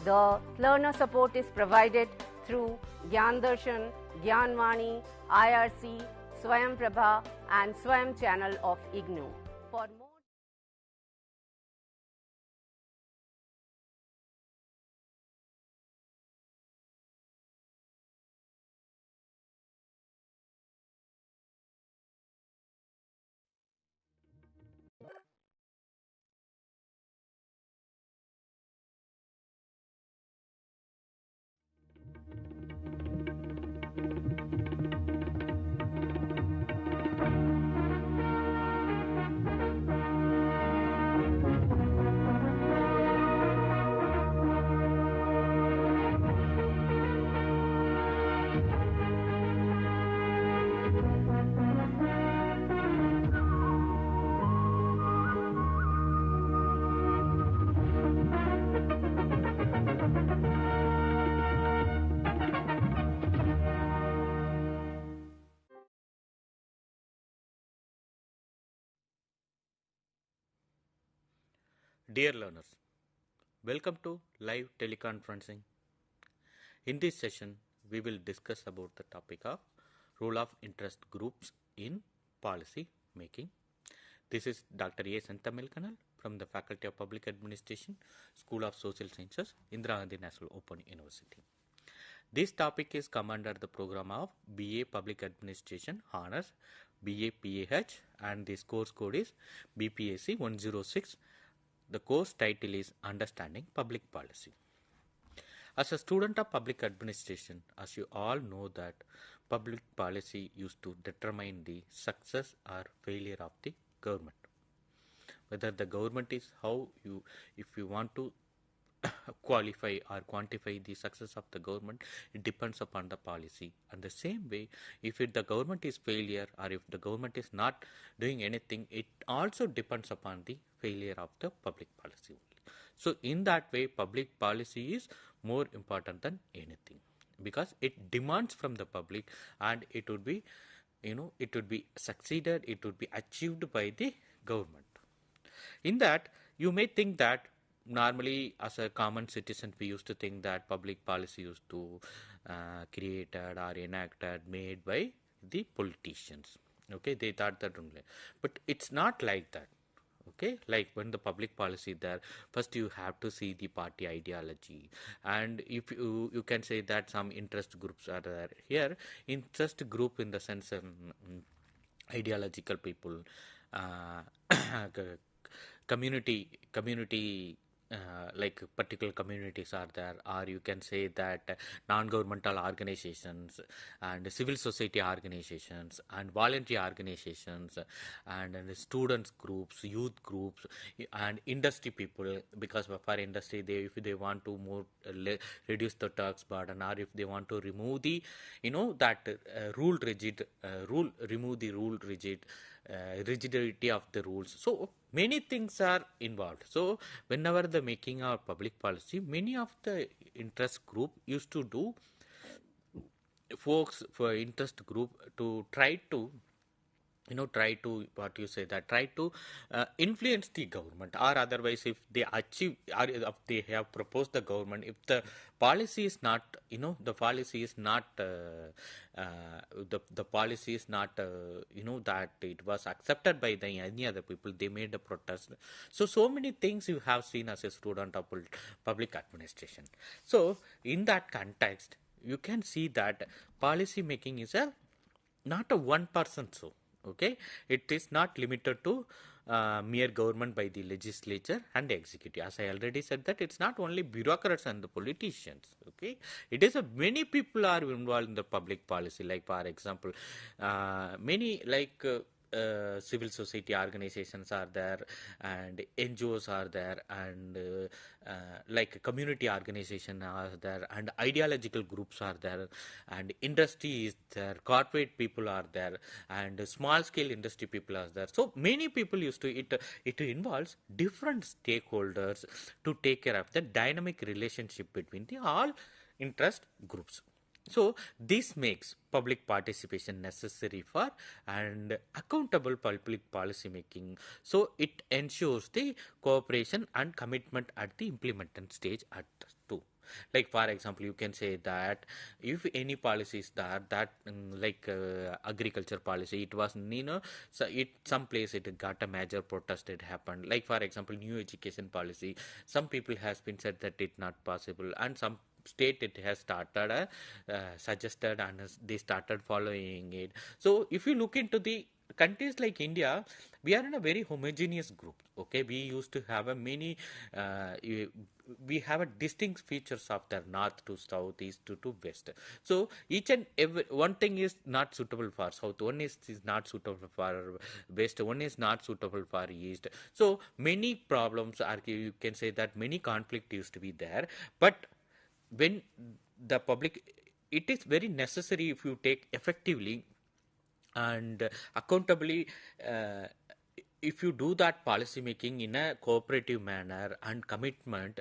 The learner support is provided through Gyan Darshan, Gyan Vani, IRC, Swayam Prabha and Swayam channel of IGNOU. For more Dear learners, welcome to live teleconferencing. In this session, we will discuss about the topic of role of interest groups in policy making. This is Dr. A. Senthamizh Kanal from the Faculty of Public Administration, School of Social Sciences, Indira Gandhi National Open University. This topic is come under the program of BA Public Administration Honors, BAPAH, and this course code is BPSC 106. The course title is Understanding Public Policy. As a student of public administration, as you all know that public policy used to determine the success or failure of the government. Whether the government is if you want to qualify or quantify the success of the government, it depends upon the policy. And the same way, if the government is failure or if the government is not doing anything, it also depends upon the failure of the public policy only. So in that way, public policy is more important than anything because it demands from the public and it would be, it would be succeeded, it would be achieved by the government. In that, you may think that normally as a common citizen we used to think that public policy used to created or enacted made by the politicians. Okay, they thought that only, but it's not like that. Okay, like when the public policy there, first you have to see the party ideology, and if you can say that some interest groups are there. Here interest group in the sense ideological people, community like particular communities are there, or you can say that non-governmental organizations and civil society organizations and voluntary organizations and students groups, youth groups and industry people, because for industry if they want to more reduce the tax burden, or if they want to remove the rigidity of the rules. So many things are involved. So whenever the making our public policy, many of the interest group used to do folks for interest group to try to try to, what you say, that try to influence the government, or otherwise if they achieve, or if they have proposed the government, if the policy is not, the policy is not the policy is not that it was accepted by any other people, they made a protest. So many things you have seen as a student of public administration. So in that context, you can see that policy making is not a one person show. Okay, it is not limited to mere government by the legislature and the executive. As I already said, that it's not only bureaucrats and the politicians. Okay, it is many people are involved in the public policy. Like for example, many civil society organizations are there, and NGOs are there, and like community organizations are there, and ideological groups are there, and industry is there, corporate people are there, and small scale industry people are there. So many people used to it involves different stakeholders to take care of the dynamic relationship between the all interest groups. So this makes public participation necessary for and accountable public policy making. So it ensures the cooperation and commitment at the implementation stage at too. Like for example, you can say that if any policy is there, that agriculture policy, it was so some place it got a major protest, it happened. Like for example, new education policy, some people has been said that it not possible, and some state it has started suggested, and they started following it. So if you look into the countries like India, we are in a very homogeneous group. Okay, we used to have a many we have a distinct features of the north to south, east to west. So each and every one thing is not suitable for south, one is not suitable for west, one is not suitable for east. So many problems are, you can say that many conflict used to be there. But when the public, it is very necessary, if you take effectively and accountably, if you do that policy making in a cooperative manner and commitment,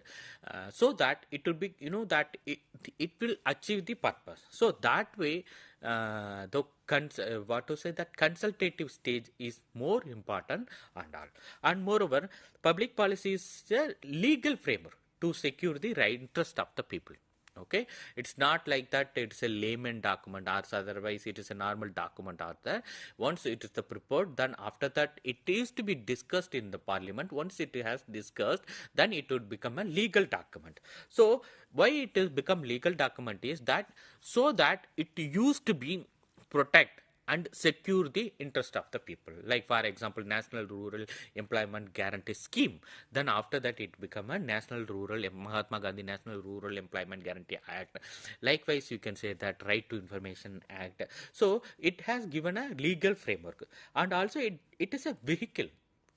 so that it will be, that it will achieve the purpose. So that way, what to say, that consultative stage is more important and all. And moreover, public policy is a legal framework to secure the right interest of the people. Okay, it's not like that it's a layman document, or otherwise it is a normal document out there. Once it is the prepared, then after that it is to be discussed in the parliament. Once it has discussed, then it would become a legal document. So why it is become legal document is that, so that it used to be protect and secure the interest of the people. Like for example, National Rural Employment Guarantee Scheme. Then after that it become a Mahatma Gandhi National Rural Employment Guarantee Act. Likewise, you can say that Right to Information Act. So it has given a legal framework, and also it is a vehicle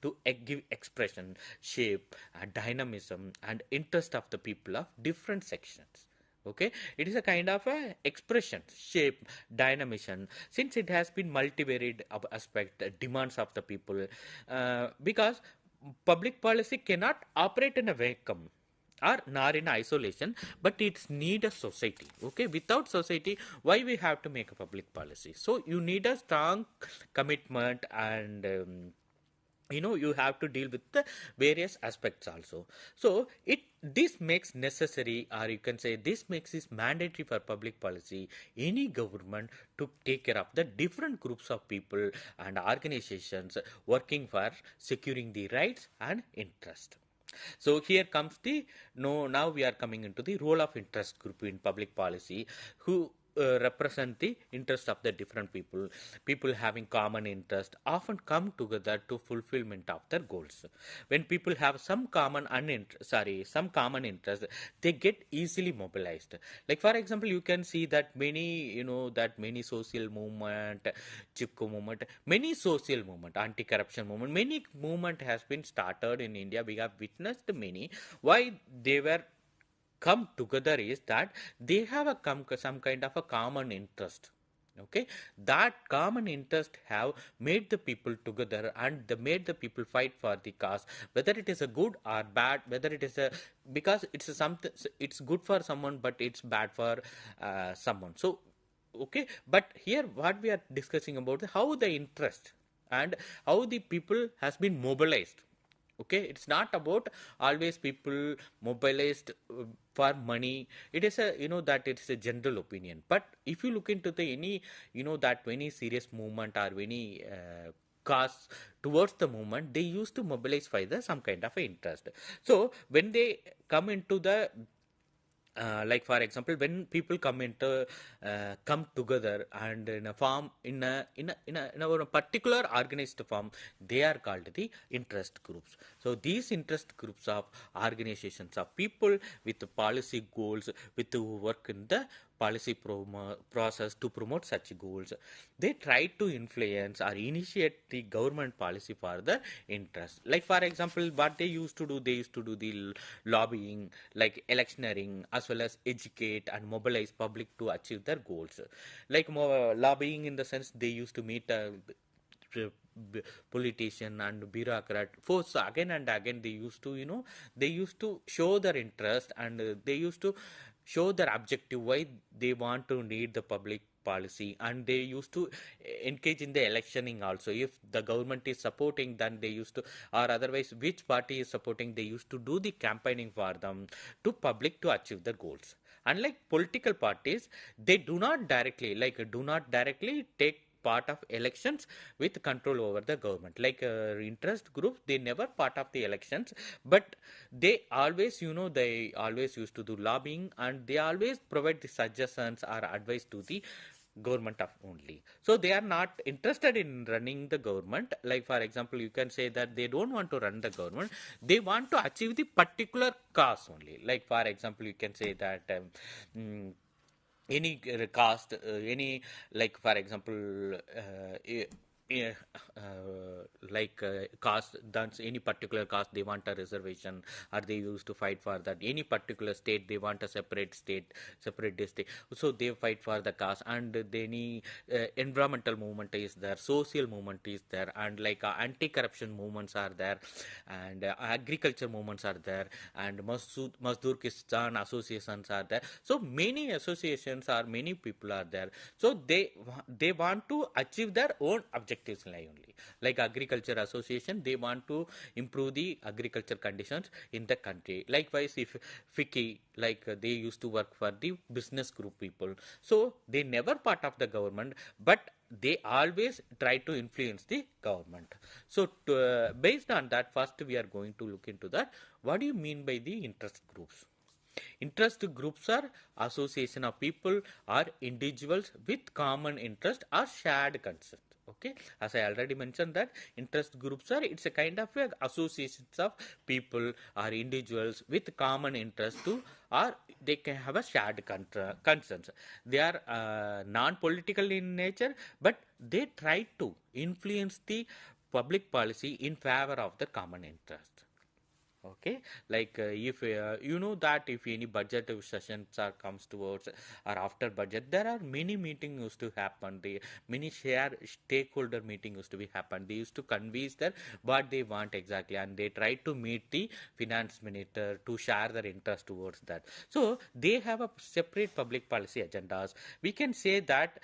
to give expression, shape, dynamism and interest of the people of different sections. Okay, it is a kind of a expression, shape, dynamism, since it has been multivariate aspect, demands of the people, because public policy cannot operate in a vacuum or nor in isolation, but it's need a society. Okay, without society, why we have to make a public policy? So you need a strong commitment, and you have to deal with the various aspects also. So this makes necessary, or you can say this makes it mandatory for public policy, any government, to take care of the different groups of people and organizations working for securing the rights and interest. So here comes now we are coming into the role of interest group in public policy, who represent the interest of the different people having common interest often come together to fulfillment of their goals. When people have some common interest, they get easily mobilized. Like for example, you can see that many social movement, Chipko movement, many social movement, anti-corruption movement, many movement has been started in India. We have witnessed many. Why they were come together is that they have some kind of a common interest. Okay, that common interest have made the people together, and they made the people fight for the cause, whether it is a good or bad, whether it is because it's something, it's good for someone but it's bad for someone. So okay, but here what we are discussing about how the interest and how the people has been mobilized. Okay, it's not about always people mobilized for money. It is a, that it's a general opinion. But if you look into the any, that any serious movement or any cause towards the movement, they used to mobilize for the some kind of a interest. So when they come into the like for example, when people come together and in a form in a particular organized form, they are called the interest groups. So these interest groups of organizations of people with policy goals, with who work in the policy process to promote such goals, they try to influence or initiate the government policy for the interest. Like for example, what they used to do, they used to do the lobbying, like electioneering, as well as educate and mobilize public to achieve their goals. Like lobbying in the sense, they used to meet politician and bureaucrat force again and again. They used to they used to show their interest, and they used to show their objective, why they want to need the public policy, and they used to engage in the electioning also. If the government is supporting, then they used to, or otherwise which party is supporting, they used to do the campaigning for them to public to achieve their goals. Unlike political parties, they do not directly take part of elections with control over the government. Like interest groups, they never part of the elections, but they always they always used to do lobbying, and they always provide the suggestions or advice to the government of only. So they are not interested in running the government. Like for example, you can say that they don't want to run the government, they want to achieve the particular cause only. Like for example, you can say that any caste, any, like for example, caste, that's any particular caste, they want a reservation, or they used to fight for that. Any particular state, they want a separate state, separate district, so they fight for the caste. And any environmental movement is there, social movement is there, and like anti-corruption movements are there, and agriculture movements are there, and Mazdoor Kissan associations are there. So many associations or many people are there. So they want to achieve their own objectives only. Like agriculture association, they want to improve the agriculture conditions in the country. Likewise, if FICCI, like they used to work for the business group people, so they never part of the government, but they always try to influence the government. So based on that, first we are going to look into that. What do you mean by the interest groups? Interest groups are association of people or individuals with common interest or shared concern. Okay, as I already mentioned that interest groups are, it's a kind of associations of people or individuals with common interest to, or they can have a shared concerns. They are non-political in nature, but they try to influence the public policy in favor of the common interest. Okay, like if that if any budget sessions are comes towards or after budget, there are many meetings used to happen. The many stakeholder meeting used to be happen. They used to convince that what they want exactly, and they try to meet the finance minister to share their interest towards that. So they have a separate public policy agendas. We can say that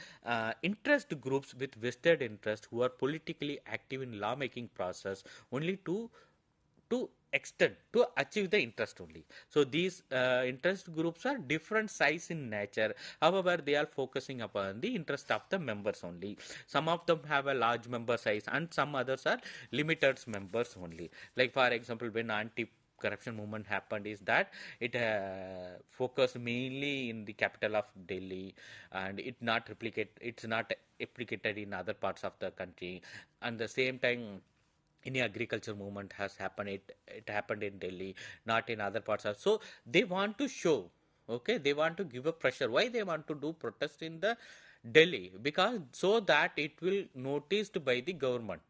interest groups with vested interest who are politically active in lawmaking process only to extend to achieve the interest only. So these interest groups are different size in nature. However, they are focusing upon the interest of the members only. Some of them have a large member size, and some others are limited members only. Like for example, when anti-corruption movement happened, is that it focused mainly in the capital of Delhi, and it's not replicated in other parts of the country. And the same time, any agriculture movement has happened, it happened in Delhi, not in other parts of. So they want to show, okay, they want to give a pressure. Why they want to do protest in the Delhi? Because so that it will noticed by the government,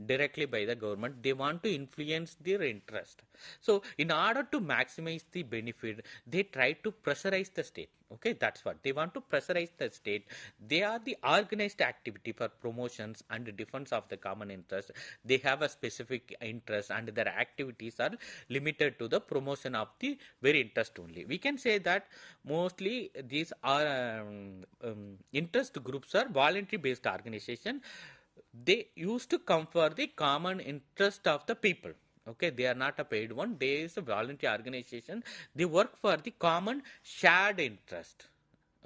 directly by the government. They want to influence their interest. So in order to maximize the benefit, they try to pressurize the state. Okay, that's what they want to pressurize the state. They are the organized activity for promotions and defense of the common interest. They have a specific interest, and their activities are limited to the promotion of the very interest only. We can say that mostly these are interest groups are voluntary based organization. they used to come for the common interest of the people. Okay, they are not a paid one. They is a voluntary organization. They work for the common shared interest.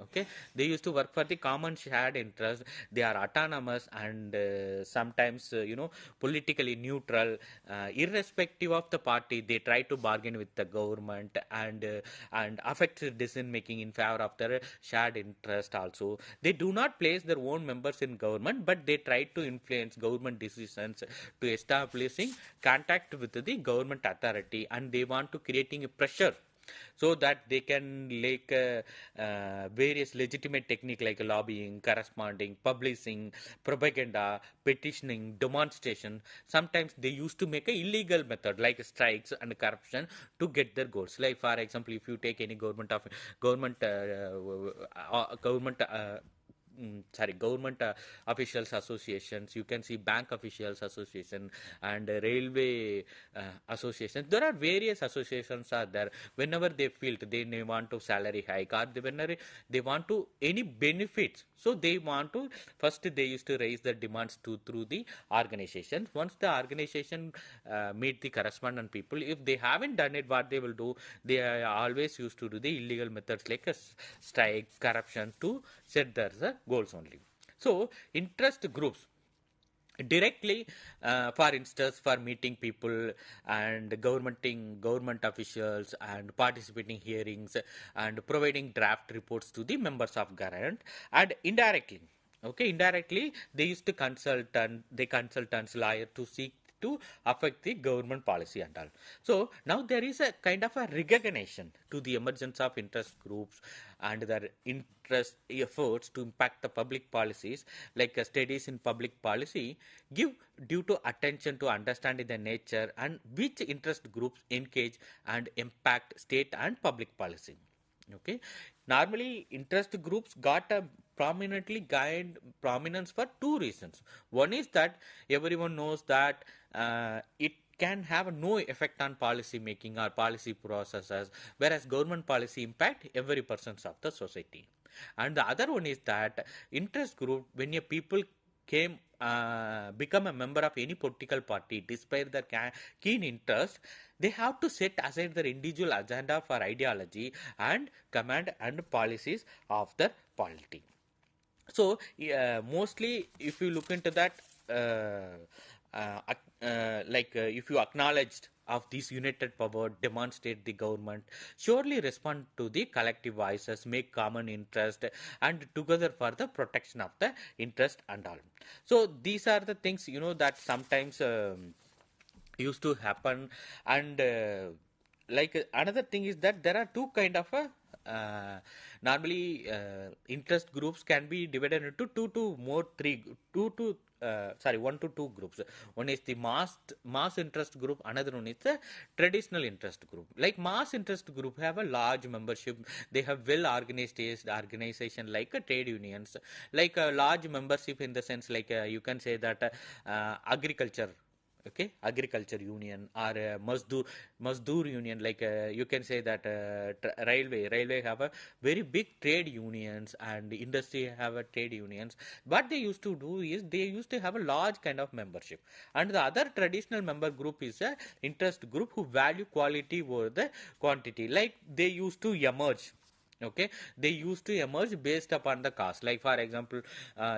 Okay, they used to work for the common shared interest. They are autonomous and sometimes politically neutral, irrespective of the party. They try to bargain with the government and affect decision making in favor of their shared interest. Also, they do not place their own members in government, but they try to influence government decisions to establishing contact with the government authority, and they want to creating a pressure so that they can like various legitimate technique like lobbying, corresponding, publishing, propaganda, petitioning, demonstration. Sometimes they used to make a illegal method like strikes and corruption to get their goals. Like for example, if you take any government officials associations, you can see bank officials association and railway associations. There are various associations are there. Whenever they feel they want to salary hike or whenever they want to any benefits, so they want to first they used to raise the demands through the organizations. Once the organization meet the correspondent people, if they haven't done it, what they will do, they are always used to do the illegal methods like a strike, corruption to set their goals only. So interest groups directly, for instance, for meeting people and government officials and participating hearings and providing draft reports to the members of government, and indirectly they used to consultants, lawyer to seek to affect the government policy and all. So now there is a kind of a recognition to the emergence of interest groups and their interest efforts to impact the public policies, like studies in public policy give due to attention to understanding the nature and which interest groups engage and impact state and public policy. Okay, normally interest groups got a prominently gained prominence for two reasons. One is that everyone knows that it can have no effect on policy making or policy processes, whereas government policy impact every person of the society. And the other one is that interest group, when a people become a member of any political party, despite their keen interest, they have to set aside their individual agenda for ideology and command and policies of the polity. So mostly if you look into that, if you acknowledged of this united power, demonstrate the government surely respond to the collective voices, make common interest and together for the protection of the interest and all. So these are the things that sometimes used to happen. And another thing is that there are two kind of normally interest groups can be divided into one to two groups. One is the mass interest group, another one is the traditional interest group. Like mass interest group have a large membership, they have well organized organization like trade unions, like a large membership in the sense like you can say that agriculture union or Mazdoor union, like you can say that railway have a very big trade unions and industry have a trade unions. What they used to do is they used to have a large kind of membership. And the other traditional member group is a interest group who value quality over the quantity, like they used to emerge. Okay, they used to emerge based upon the cost. Like for example,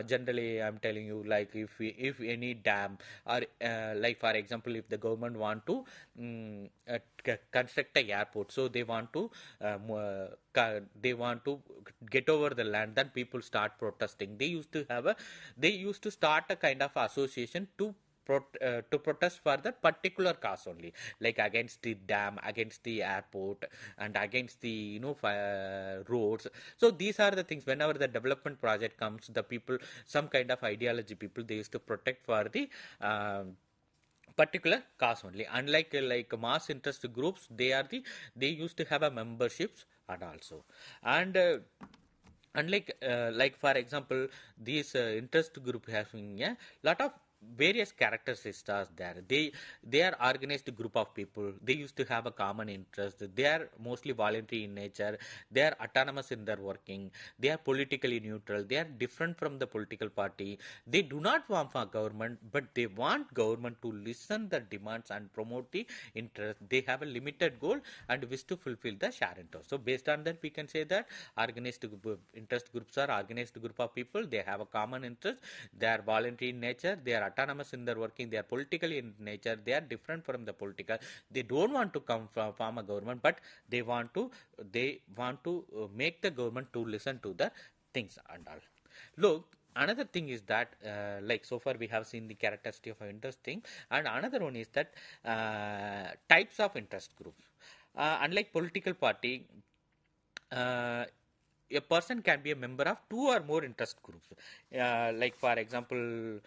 generally I'm telling you, like if any dam or like for example, if the government want to construct a airport, so they want to get over the land, then people start protesting. They used to start a kind of association to protest for that particular cause only, like against the dam, against the airport, and against the roads. So these are the things. Whenever the development project comes, the people, some kind of ideology people, they used to protect for the particular cause only. Unlike like mass interest groups, they used to have a memberships and also like for example, these interest group having a lot of various characteristics are there. They are organized group of people. They used to have a common interest. They are mostly voluntary in nature. They are autonomous in their working. They are politically neutral. They are different from the political party. They do not want for government, but they want government to listen the demands and promote the interest. They have a limited goal and wish to fulfill the shared interest. So based on that, we can say that organized interest groups are organized group of people. They have a common interest. They are voluntary in nature. They are autonomous in their working. They are politically in nature. They are different from the political. They don't want to come from a government, but they want to make the government to listen to the things and all. Look, another thing is that like so far we have seen the characteristic of interesting, and another one is that types of interest groups. Unlike political party, a person can be a member of two or more interest groups. Like for example,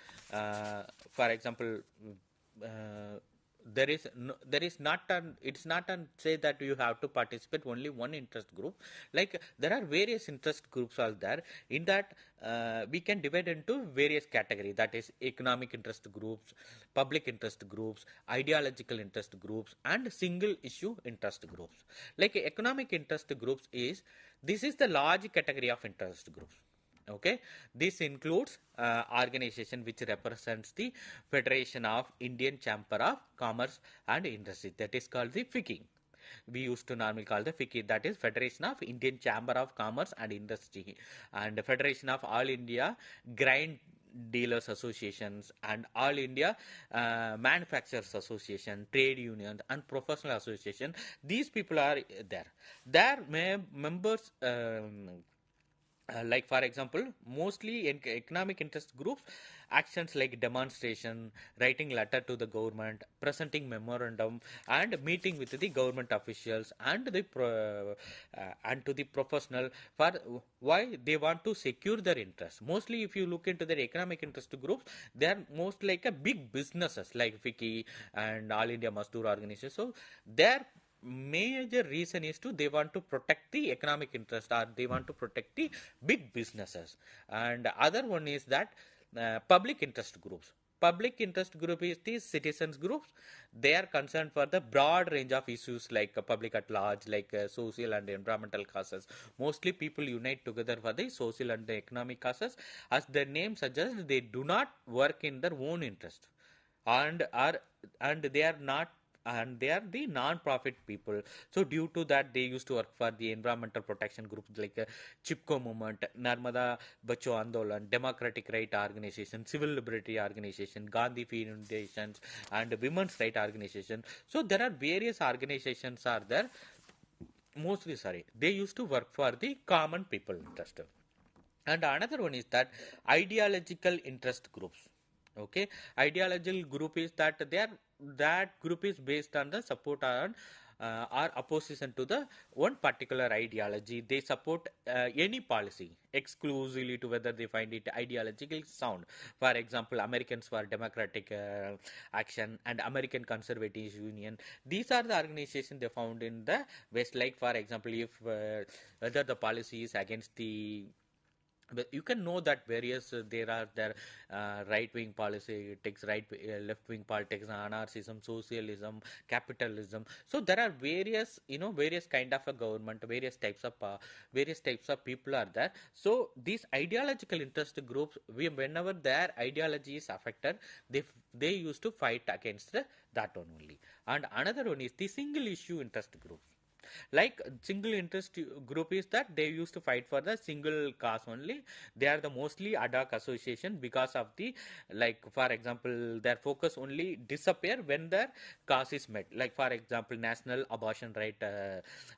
there is not an, it's not an say that you have to participate only one interest group. Like there are various interest groups are there. In that we can divide into various categories, that is economic interest groups, public interest groups, ideological interest groups, and single issue interest groups. Like economic interest groups is, this is the large category of interest groups. Okay, this includes organization which represents the Federation of Indian Chamber of Commerce and Industry, that is called the FICCI. We used to normally call the FICCI, that is Federation of Indian Chamber of Commerce and Industry, and Federation of All India Grain Dealers Associations and All India Manufacturers Association, trade unions and professional association. These people are there. Their members like for example, mostly in economic interest groups, actions like demonstration, writing letter to the government, presenting memorandum, and meeting with the government officials and and to the professional for why they want to secure their interest. Mostly, if you look into their economic interest groups, they are most like a big businesses like FICCI and All India Mazdoor Organization. So their major reason is to they want to protect the economic interest, or they want to protect the big businesses. And other one is that public interest groups. Public interest group is the citizens groups. They are concerned for the broad range of issues like public at large, like social and environmental causes. Mostly people unite together for the social and the economic causes. As the name suggests, they do not work in their own interest, and they are not, and they are the non-profit people. So due to that, they used to work for the environmental protection groups like Chipko Movement, Narmada Bacho Andolan, Democratic Right Organization, Civil Liberty Organization, Gandhi Foundations, and Women's Right Organization. So there are various organizations are there. Mostly, they used to work for the common people interest. And another one is that ideological interest groups. Okay, ideological group is that that group is based on the support on or opposition to the one particular ideology. They support any policy exclusively to whether they find it ideologically sound. For example, Americans for Democratic Action and American Conservative Union. These are the organizations they found in the West. Like for example, if whether the policy is against the, but you can know that various there are their right-wing politics, left-wing politics, anarchism, socialism, capitalism. So there are various various kind of a government, various types of people are there. So these ideological interest groups, whenever their ideology is affected, they used to fight against that one only. And another one is the single issue interest groups. Like single interest group is that they used to fight for the single cause only. They are the mostly ad hoc association because of the, like for example, their focus only disappear when their cause is met. Like for example, National Abortion Right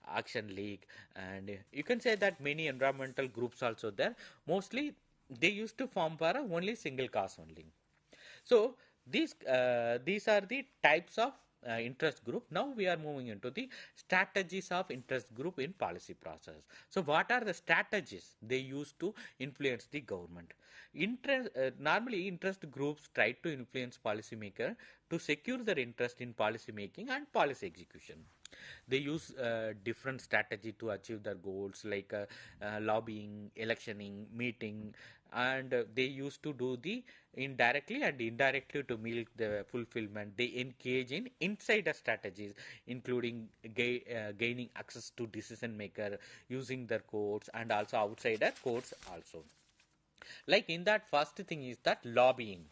Action League, and you can say that many environmental groups also there. Mostly they used to form for a only single cause only. So these are the types of interest group. Now we are moving into the strategies of interest group in policy process. So what are the strategies they use to influence the government? Normally interest groups try to influence policymaker to secure their interest in policy making and policy execution. They use different strategy to achieve their goals, like lobbying, electioning, meeting, and they used to do the indirectly and indirectly to milk the fulfillment. They engage in insider strategies, including gaining access to decision maker using their codes and also outsider codes also. Like in that, first thing is that lobbying.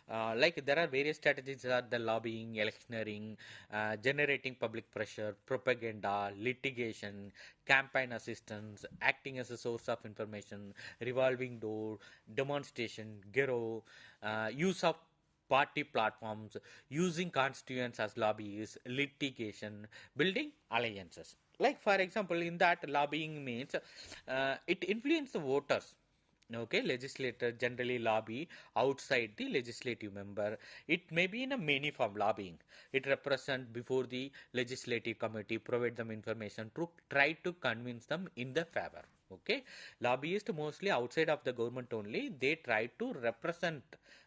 Like there are various strategies are the lobbying, electioneering, generating public pressure, propaganda, litigation, campaign assistance, acting as a source of information, revolving door, demonstration, ghetto, use of party platforms, using constituents as lobbyists, litigation, building alliances. Like for example, in that lobbying means it influences the voters. Okay, legislator generally lobby outside the legislative member. It may be in a many form lobbying. It represent before the legislative committee, provide them information to try to convince them in their favor. Okay, lobbyists mostly outside of the government only. They try to represent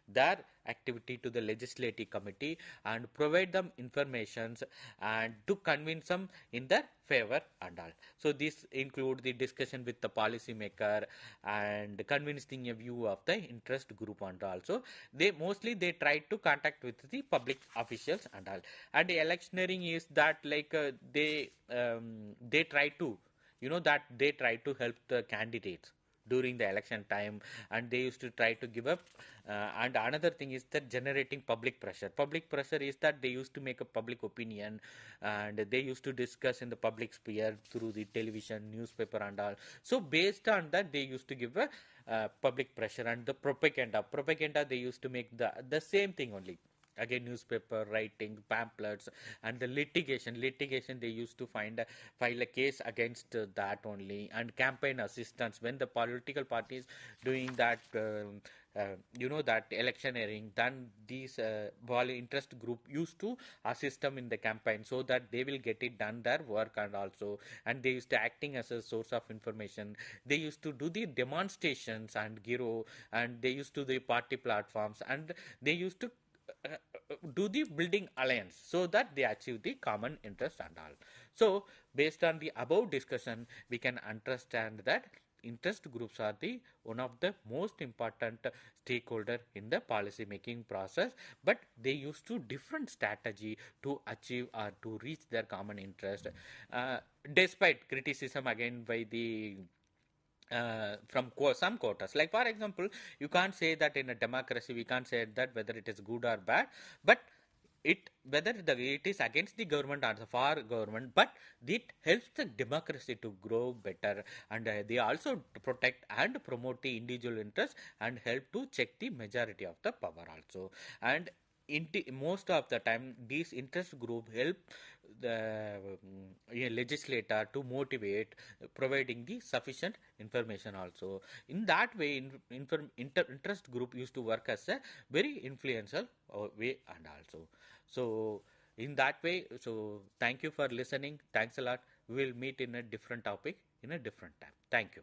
their activity to the legislative committee and provide them informations and to convince them in their favor and all. So this include the discussion with the policy maker and convincing a view of the interest group and also they mostly they try to contact with the public officials and all. And the electioneering is that like they try to that they try to help the candidates during the election time, and they used to try to give up. And another thing is that generating public pressure. Public pressure is that they used to make a public opinion, and they used to discuss in the public sphere through the television, newspaper, and all. So based on that, they used to give a public pressure. And the propaganda. Propaganda they used to make the same thing only. Again, newspaper writing, pamphlets, and the litigation they used to file a case against that only. And campaign assistance, when the political parties doing that that electioneering, then these interest group used to assist them in the campaign so that they will get it done their work. And also, and they used to acting as a source of information. They used to do the demonstrations and giro, and they used to do the party platforms, and they used to do the building alliance so that they achieve the common interest and all. So based on the above discussion, we can understand that interest groups are the one of the most important stakeholder in the policy making process, but they used to different strategy to achieve or to reach their common interest, despite criticism again by the from some quarters. Like for example, you can't say that in a democracy we can't say that whether it is good or bad, but whether it is against the government or for government, but it helps the democracy to grow better. And they also protect and promote the individual interest and help to check the majority of the power also. And most of the time these interest group help the legislator to motivate, providing the sufficient information also. In that way, interest group used to work as a very influential way and also. So in that way, so thank you for listening. Thanks a lot. We will meet in a different topic in a different time. Thank you.